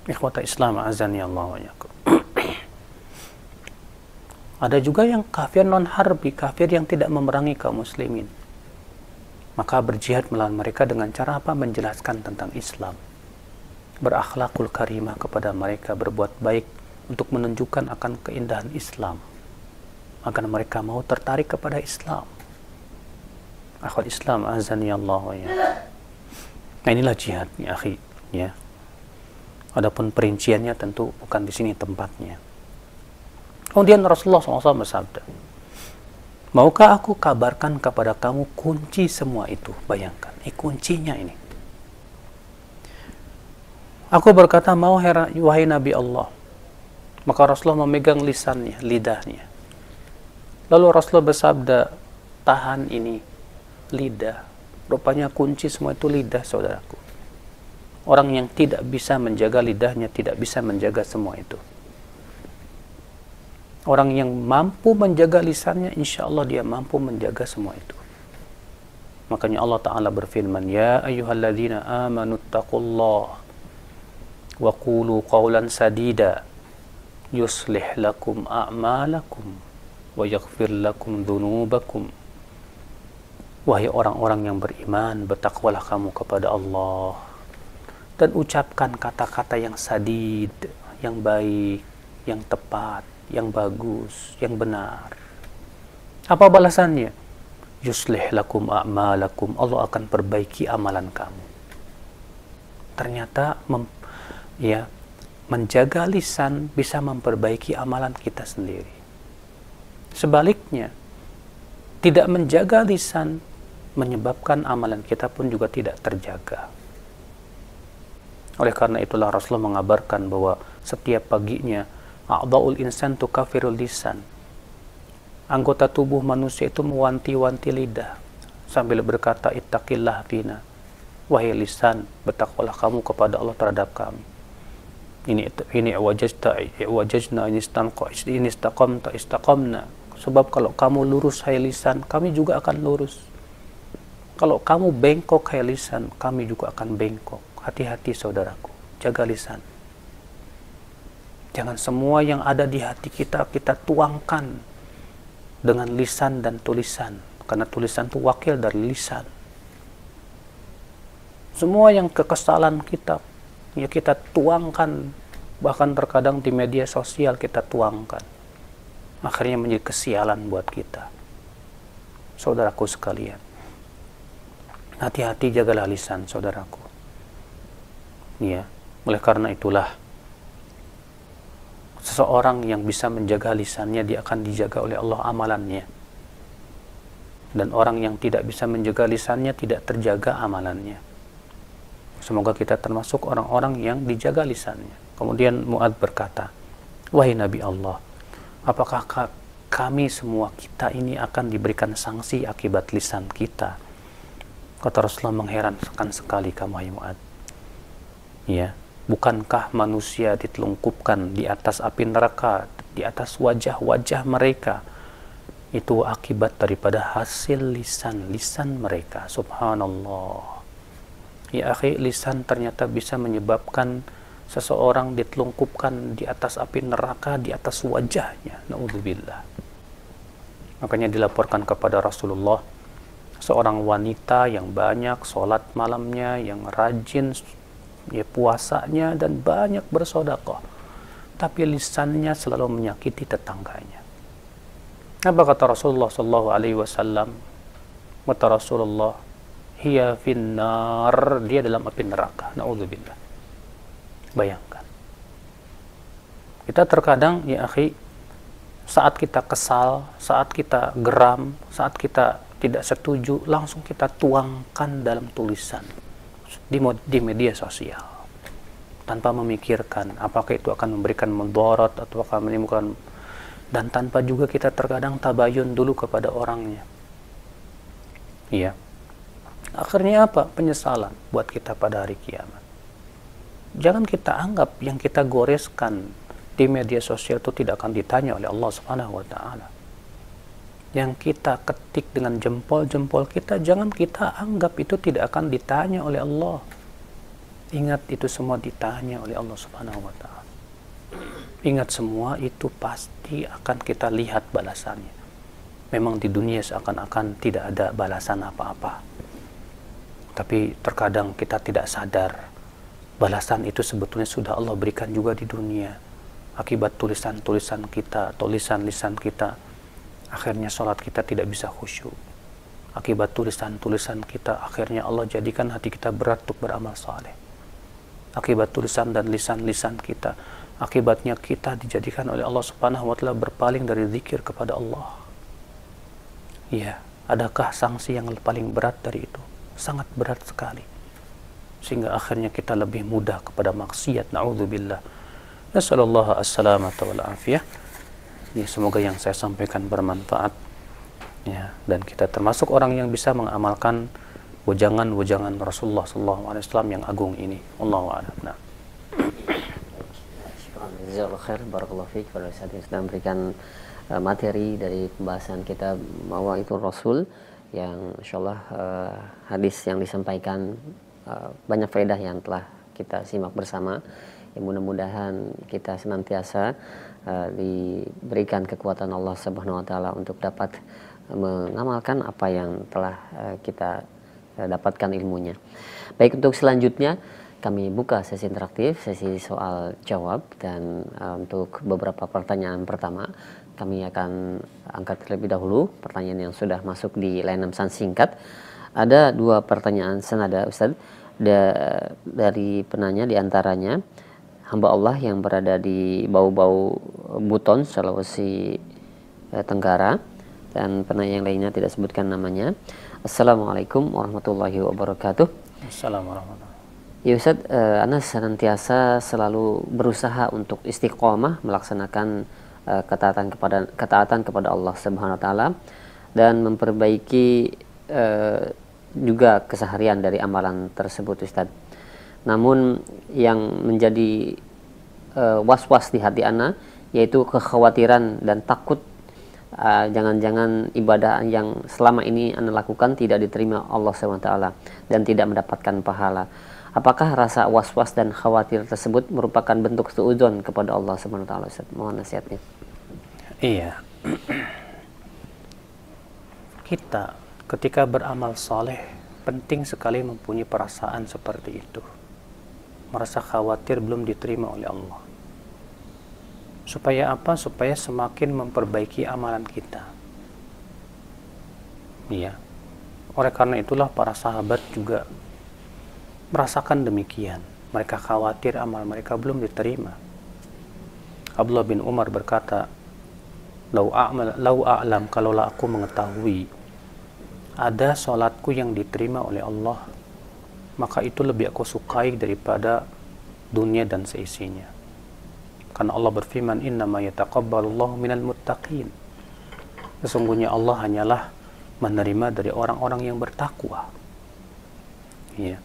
Ikhwata Islam azani Allah wa iyyakum. Ada juga yang kafir non harbi, kafir yang tidak memerangi kaum muslimin. Maka berjihad melawan mereka dengan cara apa? Menjelaskan tentang Islam, berakhlakul karimah kepada mereka, berbuat baik untuk menunjukkan akan keindahan Islam, agar mereka mau tertarik kepada Islam. Akhwat Islam azani Allah wa iyyakum. Nah, inilah jihadnya, akhi, ya. Adapun perinciannya tentu bukan di sini tempatnya. Kemudian Rasulullah SAW bersabda, maukah aku kabarkan kepada kamu kunci semua itu? Bayangkan, kuncinya ini. Aku berkata, mau wahai Nabi Allah. Maka Rasulullah memegang lisannya, lidahnya. Lalu Rasulullah bersabda, tahan ini, lidah. Rupanya kunci semua itu lidah, saudaraku. Orang yang tidak bisa menjaga lidahnya tidak bisa menjaga semua itu. Orang yang mampu menjaga lisannya, insya Allah dia mampu menjaga semua itu. Makanya Allah Ta'ala berfirman, ya ayyuhalladzina amanu taqullah wa qulu qawlan sadida yuslih lakum a'malakum wa yaghfir lakum dhunubakum. Wahai orang-orang yang beriman, bertakwalah kamu kepada Allah dan ucapkan kata-kata yang sadid, yang baik, yang tepat, yang bagus, yang benar. Apa balasannya? Yuslih lakum a'malakum, Allah akan perbaiki amalan kamu. Ternyata menjaga lisan bisa memperbaiki amalan kita sendiri. Sebaliknya, tidak menjaga lisan menyebabkan amalan kita pun juga tidak terjaga. Oleh karena itulah Rasulullah mengabarkan bahwa setiap paginya a'dha'ul insan tukafirul lisan. Anggota tubuh manusia itu mewanti-wanti lidah sambil berkata, ittaqillah fina. Wahai lisan, bertakwalah kamu kepada Allah terhadap kami. Ini wajajna ini istaqamta istaqamna. Sebab kalau kamu lurus hai lisan, kami juga akan lurus. Kalau kamu bengkok hai lisan, kami juga akan bengkok. Hati-hati saudaraku, jaga lisan. Jangan semua yang ada di hati kita tuangkan dengan lisan dan tulisan, karena tulisan itu wakil dari lisan. Semua yang kekesalan kita, ya kita tuangkan, bahkan terkadang di media sosial kita tuangkan. Akhirnya menjadi kesialan buat kita. Saudaraku sekalian, hati-hati jagalah lisan saudaraku. Ya, oleh karena itulah seseorang yang bisa menjaga lisannya, dia akan dijaga oleh Allah amalannya. Dan orang yang tidak bisa menjaga lisannya, tidak terjaga amalannya. Semoga kita termasuk orang-orang yang dijaga lisannya. Kemudian Mu'adz berkata, wahai Nabi Allah, apakah kami semua kita ini akan diberikan sanksi akibat lisan kita? Kata Rasulullah, mengherankan sekali kamu, wahai Mu'adz. Ya, bukankah manusia ditelungkupkan di atas api neraka, di atas wajah-wajah mereka? Itu akibat daripada hasil lisan mereka. Subhanallah. Ya akhi, lisan ternyata bisa menyebabkan seseorang ditelungkupkan di atas api neraka, di atas wajahnya. Na'udzubillah. Makanya dilaporkan kepada Rasulullah, seorang wanita yang banyak sholat malamnya, yang rajin ya puasanya, dan banyak bersedekah, tapi lisannya selalu menyakiti tetangganya. Apa kata Rasulullah sallallahu alaihi wasallam? Kata Rasulullah, hiya finnar, dia dalam api neraka. Na'udzubillah. Bayangkan. Kita terkadang ya akhi, saat kita kesal, saat kita geram, saat kita tidak setuju, langsung kita tuangkan dalam tulisan di media sosial tanpa memikirkan apakah itu akan memberikan mudarat atau akan menimbulkan, dan tanpa juga kita terkadang tabayun dulu kepada orangnya. Iya. Akhirnya apa? Penyesalan buat kita pada hari kiamat. Jangan kita anggap yang kita goreskan di media sosial itu tidak akan ditanya oleh Allah Subhanahu wa taala. Yang kita ketik dengan jempol-jempol kita, jangan kita anggap itu tidak akan ditanya oleh Allah. Ingat, itu semua ditanya oleh Allah Subhanahu wa ta'ala. Ingat, semua itu pasti akan kita lihat balasannya. Memang di dunia seakan-akan tidak ada balasan apa-apa, tapi terkadang kita tidak sadar balasan itu sebetulnya sudah Allah berikan juga di dunia. Akibat tulisan-tulisan kita, tulisan-lisan kita, akhirnya sholat kita tidak bisa khusyuk. Akibat tulisan-tulisan kita, akhirnya Allah jadikan hati kita berat untuk beramal saleh. Akibat tulisan dan lisan-lisan kita, akibatnya kita dijadikan oleh Allah Subhanahu wa ta'ala berpaling dari zikir kepada Allah. Ya, adakah sanksi yang paling berat dari itu? Sangat berat sekali. Sehingga akhirnya kita lebih mudah kepada maksiat. Na'udzubillah. Nasallallahu as-salamata wal afiyah. Ya, semoga yang saya sampaikan bermanfaat. Ya, dan kita termasuk orang yang bisa mengamalkan wejangan-wejangan Rasulullah SAW yang agung ini. Allahu a'lam. Nah. Jazakallahu khair, barakallahu fiik. Pada saat ini sedang memberikan materi dari pembahasan kita bahwa itu Rasul, yang insyaallah hadis yang disampaikan banyak faedah yang telah kita simak bersama. Ya, mudah-mudahan kita senantiasa diberikan kekuatan Allah Subhanahu wa taala untuk dapat mengamalkan apa yang telah kita dapatkan ilmunya. Baik, untuk selanjutnya kami buka sesi interaktif, sesi soal jawab, dan untuk beberapa pertanyaan pertama kami akan angkat terlebih dahulu pertanyaan yang sudah masuk di layanan pesan singkat. Ada 2 pertanyaan senada, Ustaz, dari penanya, diantaranya hamba Allah yang berada di Bau-Bau Buton, Sulawesi Tenggara, dan penanya yang lainnya tidak sebutkan namanya. Assalamualaikum warahmatullahi wabarakatuh. Assalamualaikum warahmatullahi wabarakatuh. Ya Ustaz, Ana senantiasa selalu berusaha untuk istiqomah melaksanakan ketaatan kepada Allah Subhanahu wa taala dan memperbaiki juga keseharian dari amalan tersebut Ustaz. Namun yang menjadi was-was di hati Ana yaitu kekhawatiran dan takut jangan-jangan ibadah yang selama ini Anda lakukan tidak diterima Allah SWT dan tidak mendapatkan pahala. Apakah rasa was-was dan khawatir tersebut merupakan bentuk suudzon kepada Allah SWT? Mohon nasihatnya. Iya. Kita ketika beramal soleh penting sekali mempunyai perasaan seperti itu. Merasa khawatir belum diterima oleh Allah. Supaya apa? Supaya semakin memperbaiki amalan kita. Iya. Oleh karena itulah para sahabat juga merasakan demikian. Mereka khawatir amal mereka belum diterima. Abdullah bin Umar berkata, lau a'lam, kalaulah aku mengetahui ada sholatku yang diterima oleh Allah, maka itu lebih aku sukai daripada dunia dan seisinya. Karena Allah berfirman, innama yataqabbalullahu minal muttaqin. Sesungguhnya Allah hanyalah menerima dari orang-orang yang bertakwa. Iya.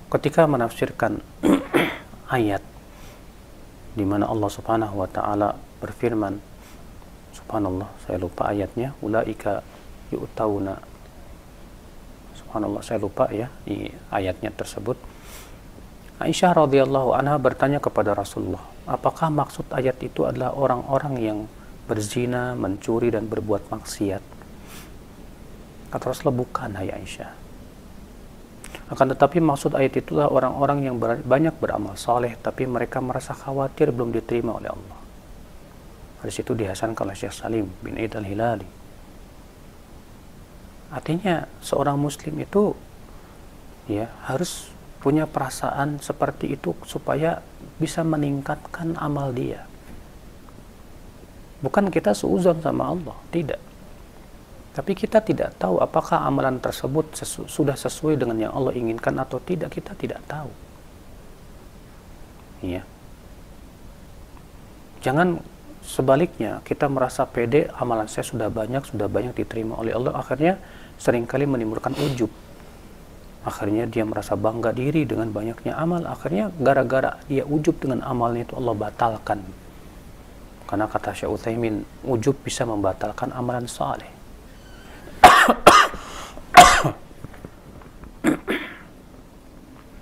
Ketika menafsirkan ayat di mana Allah Subhanahu wa taala berfirman, subhanallah, saya lupa ayatnya, ulaika yu'tauna. Subhanallah, saya lupa ya ayatnya tersebut. Aisyah radhiyallahu anha bertanya kepada Rasulullah, apakah maksud ayat itu adalah orang-orang yang berzina, mencuri dan berbuat maksiat? Kata Rasulullah, bukan hai Aisyah. Akan tetapi maksud ayat itulah orang-orang yang banyak beramal saleh tapi mereka merasa khawatir belum diterima oleh Allah. Hadis itu dihasankan oleh Syekh Salim bin Eid al-Hilali. Artinya seorang muslim itu ya harus punya perasaan seperti itu supaya bisa meningkatkan amal dia. Bukan kita suudzon sama Allah, tidak. Tapi kita tidak tahu apakah amalan tersebut sudah sesuai dengan yang Allah inginkan atau tidak, kita tidak tahu. Iya. Jangan sebaliknya, kita merasa pede, amalan saya sudah banyak diterima oleh Allah, akhirnya seringkali menimbulkan ujub. Akhirnya dia merasa bangga diri dengan banyaknya amal, akhirnya gara-gara dia ujub dengan amalnya itu Allah batalkan. Karena kata Syekh Utsaimin, ujub bisa membatalkan amalan saleh.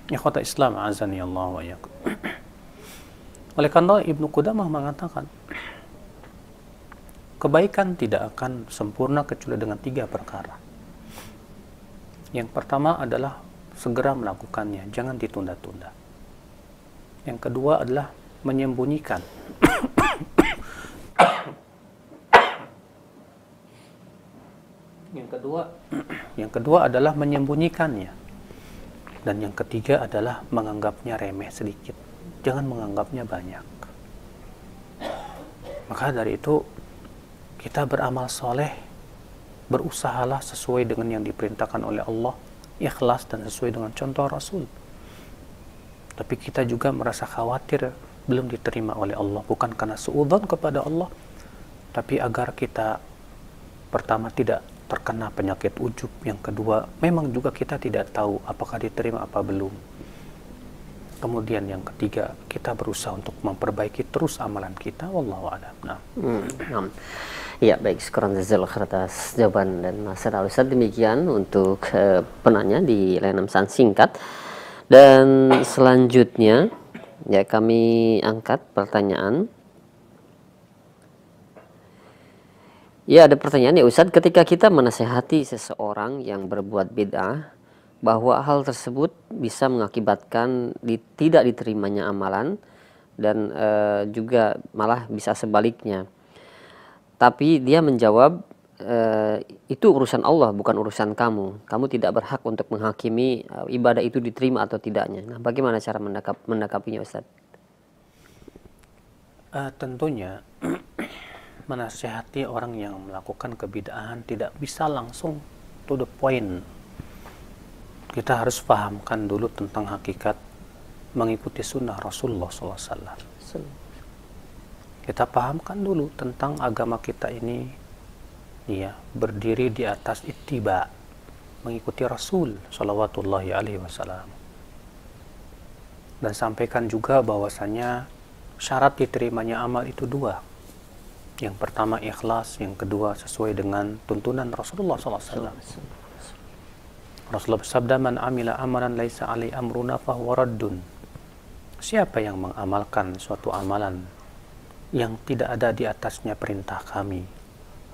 Ikhwata Islam azani Allah wa iyyakum. Oleh karena Ibnu Qudamah mengatakan, kebaikan tidak akan sempurna kecuali dengan 3 perkara. Yang pertama adalah segera melakukannya, jangan ditunda-tunda. Yang kedua adalah menyembunyikan. Yang kedua adalah menyembunyikannya. Dan yang ketiga adalah menganggapnya remeh sedikit. Jangan menganggapnya banyak. Maka dari itu kita beramal soleh, berusahalah sesuai dengan yang diperintahkan oleh Allah, ikhlas dan sesuai dengan contoh Rasul. Tapi kita juga merasa khawatir belum diterima oleh Allah, bukan karena suudzon kepada Allah, tapi agar kita pertama tidak terkena penyakit ujub, yang kedua memang juga kita tidak tahu apakah diterima apa belum, kemudian yang ketiga kita berusaha untuk memperbaiki terus amalan kita. Wallahu a'lam. Ya, baik, syukran jazakallahu khair atas jawaban dan nasihat Ustaz. Demikian untuk penanya di layanan pesan singkat. Dan selanjutnya ya kami angkat pertanyaan. Ya, ada pertanyaan ya Ustaz, ketika kita menasehati seseorang yang berbuat bid'ah bahwa hal tersebut bisa mengakibatkan tidak diterimanya amalan dan juga malah bisa sebaliknya. Tapi dia menjawab, itu urusan Allah, bukan urusan kamu. Kamu tidak berhak untuk menghakimi ibadah itu diterima atau tidaknya. Nah, bagaimana cara menanggapinya Ustaz? Tentunya menasihati orang yang melakukan kebid'ahan tidak bisa langsung to the point. kita harus pahamkan dulu tentang hakikat mengikuti sunnah Rasulullah SAW. Kita pahamkan dulu tentang agama kita ini, ya, berdiri di atas ittiba, mengikuti Rasul Shallallahu Alaihi Wasallam. Dan sampaikan juga bahwasanya syarat diterimanya amal itu dua. Yang pertama ikhlas, yang kedua sesuai dengan tuntunan Rasulullah SAW. Rasulullah bersabda, "Man amila amalan laisa alai amruna fahuwa raddun." Siapa yang mengamalkan suatu amalan yang tidak ada di atasnya perintah kami,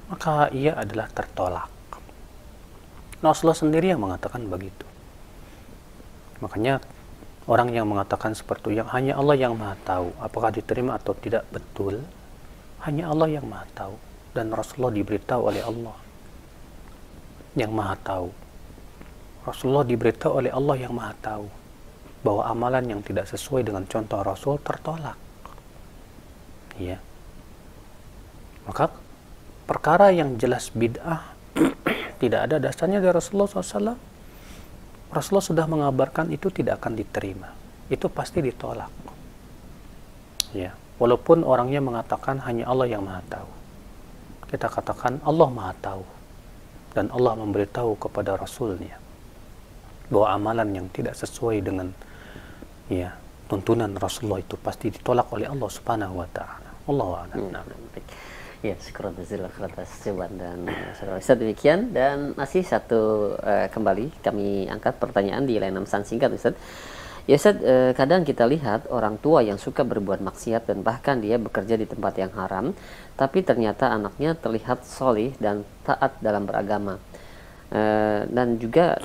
maka ia adalah tertolak. Rasulullah sendiri yang mengatakan begitu. Makanya orang yang mengatakan seperti itu, yang hanya Allah yang Maha tahu apakah diterima atau tidak, betul, hanya Allah yang Maha tahu, dan Rasulullah diberitahu oleh Allah yang Maha tahu. Rasulullah diberitahu oleh Allah yang Maha tahu bahwa amalan yang tidak sesuai dengan contoh Rasul tertolak. Ya. Maka perkara yang jelas bid'ah tidak ada dasarnya dari Rasulullah SAW. Rasulullah sudah mengabarkan itu tidak akan diterima, itu pasti ditolak. Ya, walaupun orangnya mengatakan hanya Allah yang Maha tahu, kita katakan Allah Maha tahu, dan Allah memberitahu kepada Rasulnya bahwa amalan yang tidak sesuai dengan, ya, tuntunan Rasulullah itu pasti ditolak oleh Allah Subhanahu wa Ta'ala. Allahu a'lam. Ya, syukur atas jawaban dan saudara Ustaz, demikian. Dan masih satu kembali kami angkat pertanyaan di layanan pesan singkat, Ustaz. Ya Ustaz, kadang kita lihat orang tua yang suka berbuat maksiat dan bahkan dia bekerja di tempat yang haram, tapi ternyata anaknya terlihat solih dan taat dalam beragama. Dan juga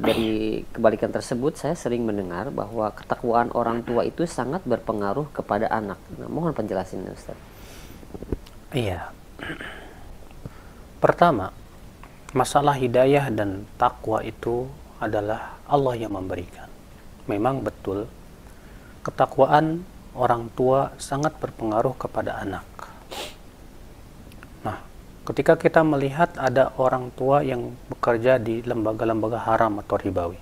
dari kebalikan tersebut, saya sering mendengar bahwa ketakwaan orang tua itu sangat berpengaruh kepada anak. Nah, mohon penjelasannya, Ustaz. Iya. Pertama, masalah hidayah dan takwa itu adalah Allah yang memberikan. Memang betul, ketakwaan orang tua sangat berpengaruh kepada anak. Nah, ketika kita melihat ada orang tua yang bekerja di lembaga-lembaga haram atau ribawi,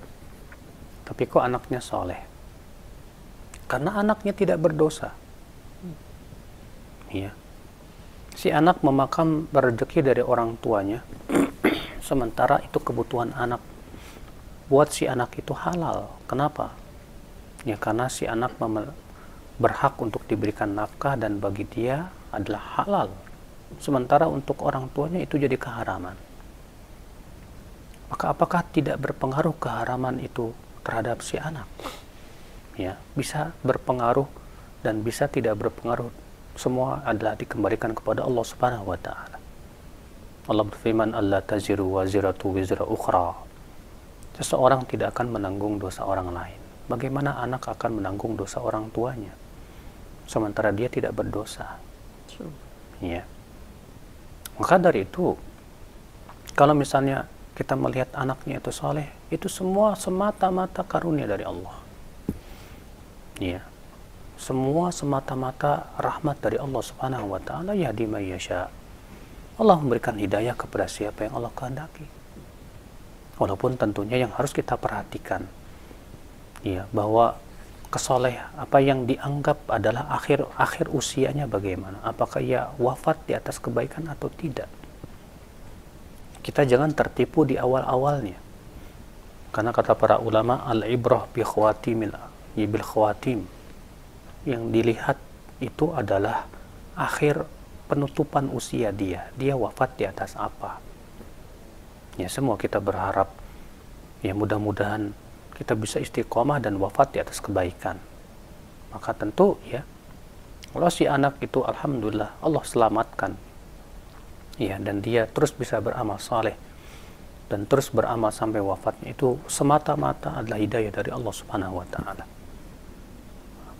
tapi kok anaknya soleh? Karena anaknya tidak berdosa. Ya. Si anak memakan rezeki dari orang tuanya, sementara itu kebutuhan anak. Buat si anak itu halal. Kenapa? Ya karena si anak berhak untuk diberikan nafkah dan bagi dia adalah halal. Sementara untuk orang tuanya itu jadi keharaman. Maka apakah tidak berpengaruh keharaman itu terhadap si anak? Ya, bisa berpengaruh dan bisa tidak berpengaruh. Semua adalah dikembalikan kepada Allah Subhanahu wa Ta'ala. Allah berfirman, "Allah taziru waziratu wizra ukhra." Seseorang tidak akan menanggung dosa orang lain. Bagaimana anak akan menanggung dosa orang tuanya sementara dia tidak berdosa? Ya. Maka dari itu, kalau misalnya kita melihat anaknya itu soleh, itu semua semata-mata karunia dari Allah. Ya. Semua semata-mata rahmat dari Allah Subhanahu wa Ta'ala, yahdi may yasha. Allah memberikan hidayah kepada siapa yang Allah kehendaki. Walaupun tentunya yang harus kita perhatikan, ya, bahwa kesoleh apa yang dianggap adalah akhir usianya bagaimana? Apakah ia wafat di atas kebaikan atau tidak? Kita jangan tertipu di awal-awalnya. Karena kata para ulama, al-ibrah bi khawatimil bil khawatim. Yang dilihat itu adalah akhir penutupan usia dia. Dia wafat di atas apa? Ya, semua kita berharap ya mudah-mudahan kita bisa istiqomah dan wafat di atas kebaikan. Maka tentu ya, kalau si anak itu alhamdulillah Allah selamatkan, ya, dan dia terus bisa beramal saleh dan terus beramal sampai wafatnya, itu semata-mata adalah hidayah dari Allah Subhanahu wa Ta'ala.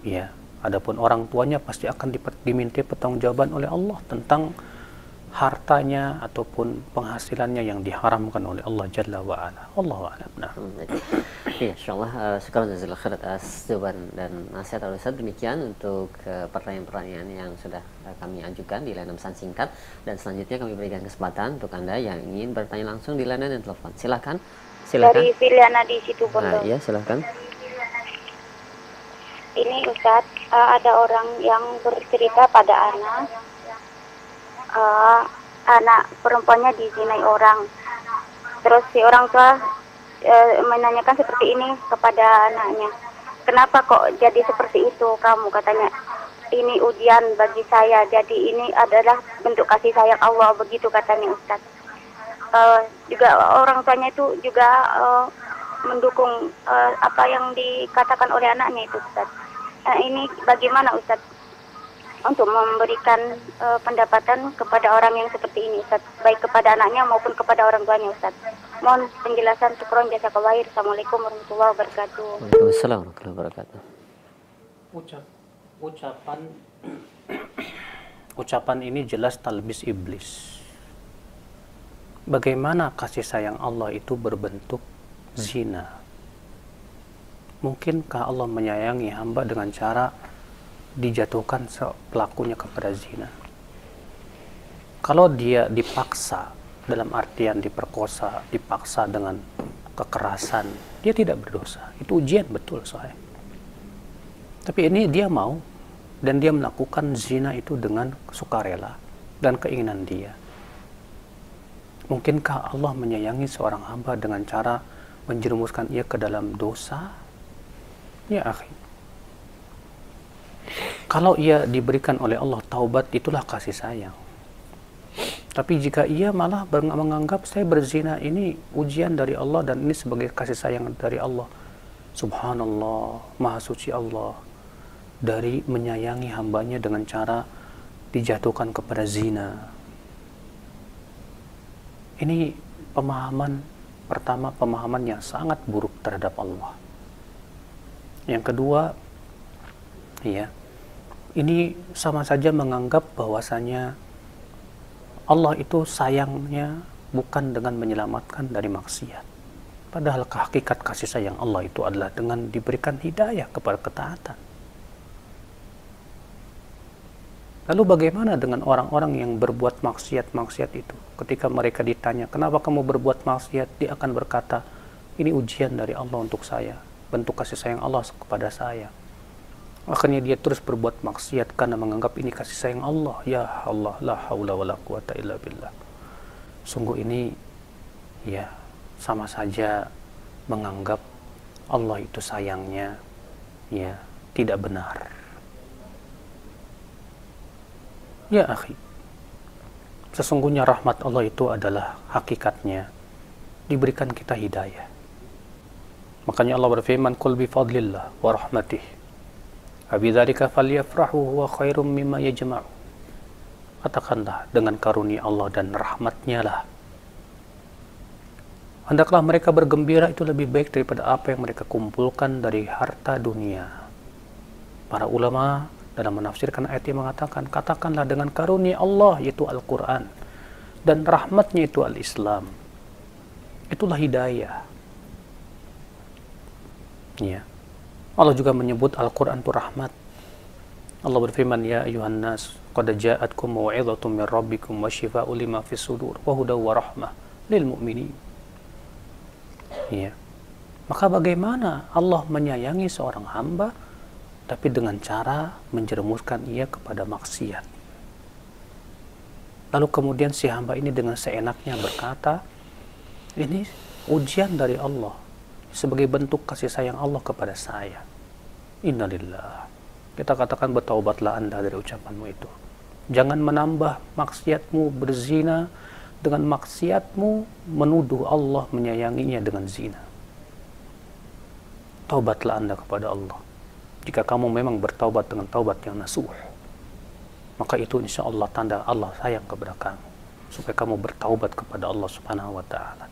Ya, adapun orang tuanya pasti akan dimintai pertanggungjawaban oleh Allah tentang hartanya ataupun penghasilannya yang diharamkan oleh Allah Jalla wa'ala. Allahu a'lam. Nah. Ya, insyaallah syukur jazakallahu khair atas jawaban dan nasihat Ustaz. Demikian untuk pertanyaan-pertanyaan yang sudah kami ajukan di layanan pesan singkat, dan selanjutnya kami berikan kesempatan untuk Anda yang ingin bertanya langsung di layanan telepon. Silakan. Dari Filiana di Situbondo. Iya, silakan. Ini Ustaz, ada orang yang bercerita pada anak perempuannya dizinai orang. Terus si orang tua menanyakan seperti ini kepada anaknya, kenapa kok jadi seperti itu kamu, katanya ini ujian bagi saya, jadi ini adalah bentuk kasih sayang Allah, begitu katanya Ustaz. Juga orang tuanya itu juga mendukung apa yang dikatakan oleh anaknya itu Ustaz. Ini bagaimana Ustaz untuk memberikan pendapatan kepada orang yang seperti ini Ustaz, baik kepada anaknya maupun kepada orang tuanya Ustaz. Mohon penjelasan, syukron jazakallahu khair. Assalamualaikum warahmatullahi wabarakatuh. Waalaikumsalam warahmatullahi wabarakatuh. Ucapan ini jelas talbis iblis. Bagaimana kasih sayang Allah itu berbentuk zina? Mungkinkah Allah menyayangi hamba dengan cara dijatuhkan pelakunya kepada zina? Kalau dia dipaksa, dalam artian diperkosa, dipaksa dengan kekerasan, dia tidak berdosa. Itu ujian, betul sahih. Tapi ini dia mau, dan dia melakukan zina itu dengan sukarela dan keinginan dia. Mungkinkah Allah menyayangi seorang hamba dengan cara menjerumuskan ia ke dalam dosa? Ya akhi, kalau ia diberikan oleh Allah taubat, itulah kasih sayang. Tapi jika ia malah menganggap saya berzina ini ujian dari Allah dan ini sebagai kasih sayang dari Allah, subhanallah, maha suci Allah dari menyayangi hambanya dengan cara dijatuhkan kepada zina. Ini pemahaman pertama, pemahaman yang sangat buruk terhadap Allah. Yang kedua, ya, ini sama saja menganggap bahwasanya Allah itu sayangnya bukan dengan menyelamatkan dari maksiat. Padahal hakikat kasih sayang Allah itu adalah dengan diberikan hidayah kepada ketaatan. Lalu bagaimana dengan orang-orang yang berbuat maksiat-maksiat itu? Ketika mereka ditanya, kenapa kamu berbuat maksiat? Dia akan berkata, ini ujian dari Allah untuk saya. Bentuk kasih sayang Allah kepada saya. Akhirnya dia terus berbuat maksiat karena menganggap ini kasih sayang Allah. Ya Allah, la haula wa la quwata illa billah. Sungguh ini, ya, sama saja menganggap Allah itu sayangnya, ya, tidak benar. Ya akhi, sesungguhnya rahmat Allah itu adalah hakikatnya diberikan kita hidayah. Makanya Allah berfirman, "Qul bi fadlillah wa rahmatih abidzalika falyafrahu huwa khairum mimma yajma'u." Katakanlah, dengan karunia Allah dan rahmatnya lah hendaklah mereka bergembira, itu lebih baik daripada apa yang mereka kumpulkan dari harta dunia. Para ulama dalam menafsirkan ayat ini mengatakan, katakanlah dengan karunia Allah, yaitu Al-Quran, dan rahmatnya itu Al-Islam, itulah hidayah. Ya. Allah juga menyebut Al-Quran itu rahmat. Allah berfirman, ya ayuhan nas, qad ja'atkum mau'izatun min rabbikum wa shifaa'un lima fis sudur wa hudaw wa rahmah lil mu'minin. Ya. Maka bagaimana Allah menyayangi seorang hamba tapi dengan cara menjerumuskan ia kepada maksiat? Lalu kemudian si hamba ini dengan seenaknya berkata, ini ujian dari Allah sebagai bentuk kasih sayang Allah kepada saya. Innalillah. Kita katakan, bertaubatlah Anda dari ucapanmu itu. Jangan menambah maksiatmu berzina dengan maksiatmu menuduh Allah menyayanginya dengan zina. Taubatlah Anda kepada Allah. Jika kamu memang bertaubat dengan taubat yang nasuh, maka itu insya Allah tanda Allah sayang kepada kamu, supaya kamu bertaubat kepada Allah Subhanahu wa Ta'ala.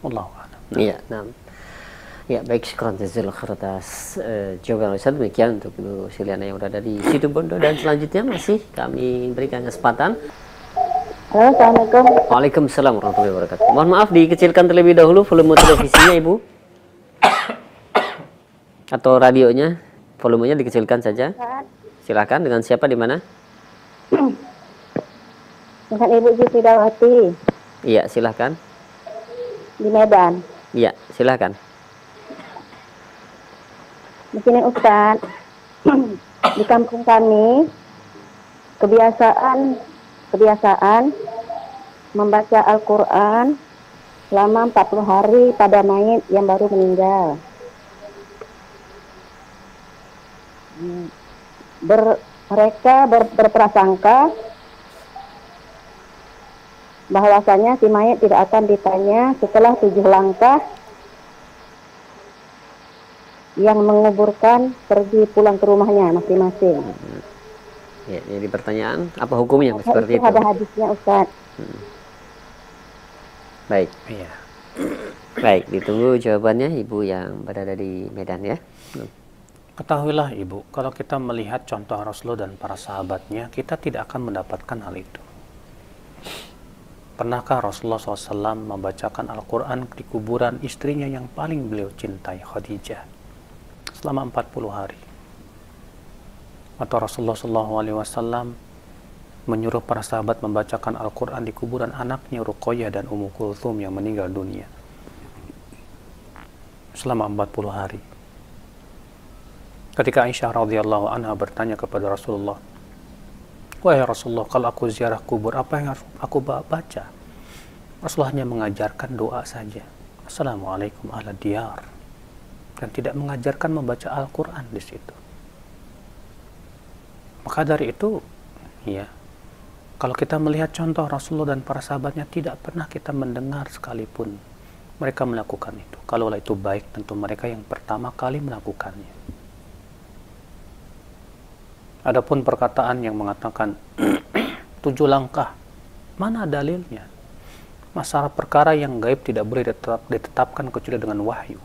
Wallahu a'lam. Iya, nah. Ya, baik, syukran jazakallahu khair atas jawaban Ustaz. Demikian untuk Ibu Siliana yang berada di Situbondo, dan selanjutnya masih kami berikan kesempatan Halo, Assalamualaikum. Waalaikumsalam warahmatullahi wabarakatuh. Mohon maaf dikecilkan terlebih dahulu volume televisinya Ibu atau radionya, volumenya dikecilkan saja. Silakan, dengan siapa di mana? Dengan Ibu Jutidawati Iya, silakan. di Medan. Iya, silakan. Di sini Ustaz, di kampung kami kebiasaan membaca Al-Quran selama 40 hari pada mayit yang baru meninggal. Mereka berprasangka bahwasanya si mayit tidak akan ditanya setelah 7 langkah yang menguburkan pergi pulang ke rumahnya masing-masing. Ya, jadi pertanyaan apa hukumnya seperti itu? Ada hadisnya Ustaz. Baik. Iya. Baik, ditunggu jawabannya Ibu yang berada di Medan ya. Ketahuilah Ibu, kalau kita melihat contoh Rasulullah dan para sahabatnya, kita tidak akan mendapatkan hal itu. Pernahkah Rasulullah SAW membacakan Al-Quran di kuburan istrinya yang paling beliau cintai, Khadijah, selama 40 hari? Atau Rasulullah SAW menyuruh para sahabat membacakan Al-Quran di kuburan anaknya Ruqayyah dan Ummu Kulthum yang meninggal dunia selama 40 hari? Ketika Aisyah radhiyallahu anha bertanya kepada Rasulullah, "Wahai Rasulullah, kalau aku ziarah kubur, apa yang harus aku baca?" Rasulullah hanya mengajarkan doa saja, "Assalamualaikum ala diyar," dan tidak mengajarkan membaca Al-Quran di situ. Maka dari itu, ya, kalau kita melihat contoh Rasulullah dan para sahabatnya, tidak pernah kita mendengar sekalipun mereka melakukan itu. Kalau itu baik, tentu mereka yang pertama kali melakukannya. Adapun perkataan yang mengatakan 7 langkah, mana dalilnya? Masalah perkara yang gaib tidak boleh ditetapkan kecuali dengan wahyu.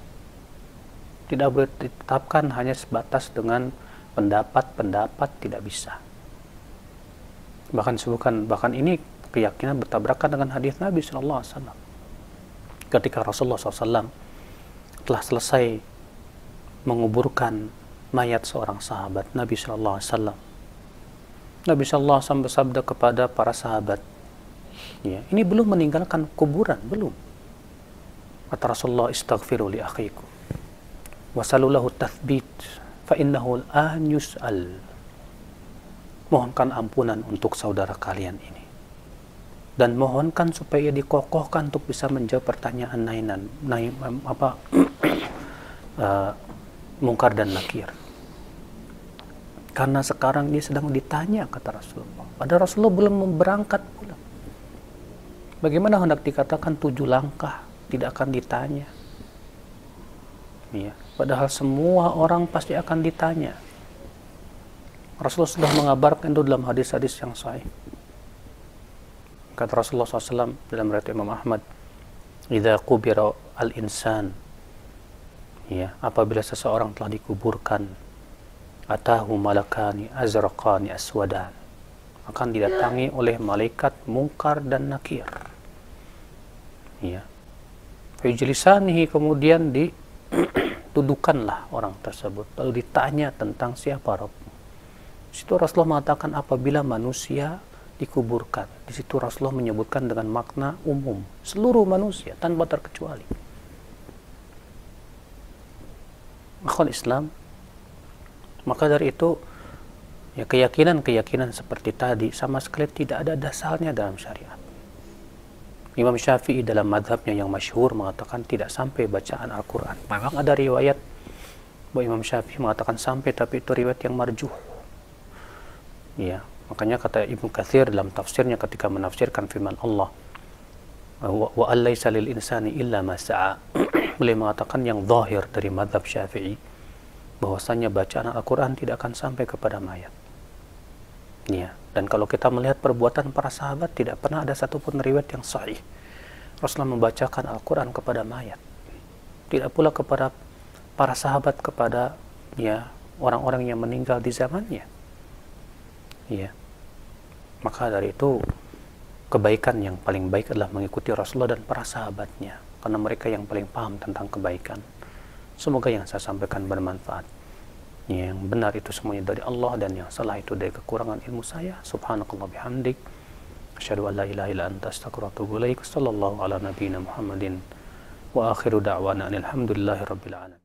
Tidak boleh ditetapkan hanya sebatas dengan pendapat-pendapat, tidak bisa. Bahkan ini keyakinan bertabrakan dengan hadis Nabi SAW. Ketika Rasulullah SAW telah selesai menguburkan mayat seorang sahabat Nabi SAW, Nabi SAW bersabda kepada para sahabat, ya, ini belum meninggalkan kuburan, belum. Kata Rasulullah, "Istaghfiru li akhikum wasalulahu tathbit fa innahu al-an yus'al." Mohonkan ampunan untuk saudara kalian ini, dan mohonkan supaya dikokohkan untuk bisa menjawab pertanyaan mungkar dan nakir. Karena sekarang dia sedang ditanya, kata Rasulullah. Padahal Rasulullah belum berangkat pula. Bagaimana hendak dikatakan 7 langkah tidak akan ditanya? Ya, padahal semua orang pasti akan ditanya. Rasulullah sudah mengabarkan itu dalam hadis-hadis yang sahih. Kata Rasulullah SAW dalam riwayat Imam Ahmad, "Idza qubira al-insan," ya, apabila seseorang telah dikuburkan, "atahu malakani azraqani aswadan," akan didatangi oleh malaikat mungkar dan nakir. Ya. Fajlisanihi, kemudian ditudukanlah orang tersebut, lalu ditanya tentang siapa Rabb. Di situ Rasulullah mengatakan apabila manusia dikuburkan, di situ Rasulullah menyebutkan dengan makna umum, seluruh manusia tanpa terkecuali. Akhwal Islam, maka dari itu, ya, keyakinan-keyakinan seperti tadi sama sekali tidak ada dasarnya dalam syariat. Imam Syafi'i dalam madhabnya yang masyhur mengatakan tidak sampai bacaan Al-Quran. Memang ada riwayat bahwa Imam Syafi'i mengatakan sampai, tapi itu riwayat yang marjuh. Ya, makanya kata Ibnu Katsir dalam tafsirnya ketika menafsirkan firman Allah, "Wa alaysa lil insani illa ma sa'a," beliau mengatakan yang zahir dari madhab Syafi'i bahwasanya bacaan Al-Quran tidak akan sampai kepada mayat. Ya, dan kalau kita melihat perbuatan para sahabat, tidak pernah ada satupun riwayat yang sahih Rasulullah membacakan Al-Quran kepada mayat. Tidak pula kepada para sahabat, kepada, ya, orang-orang yang meninggal di zamannya. Ya, maka dari itu, kebaikan yang paling baik adalah mengikuti Rasulullah dan para sahabatnya, karena mereka yang paling paham tentang kebaikan. Semoga yang saya sampaikan bermanfaat. Yang benar itu semuanya dari Allah, dan yang salah itu dari kekurangan ilmu saya. Subhanakallah bihamdik, asyhadu an la ilaha illa anta, astaghfiruka wa atubu ilaik. Sallallahu ala nabiyyina Muhammadin wa akhiru da'wana alhamdulillahi rabbil alamin.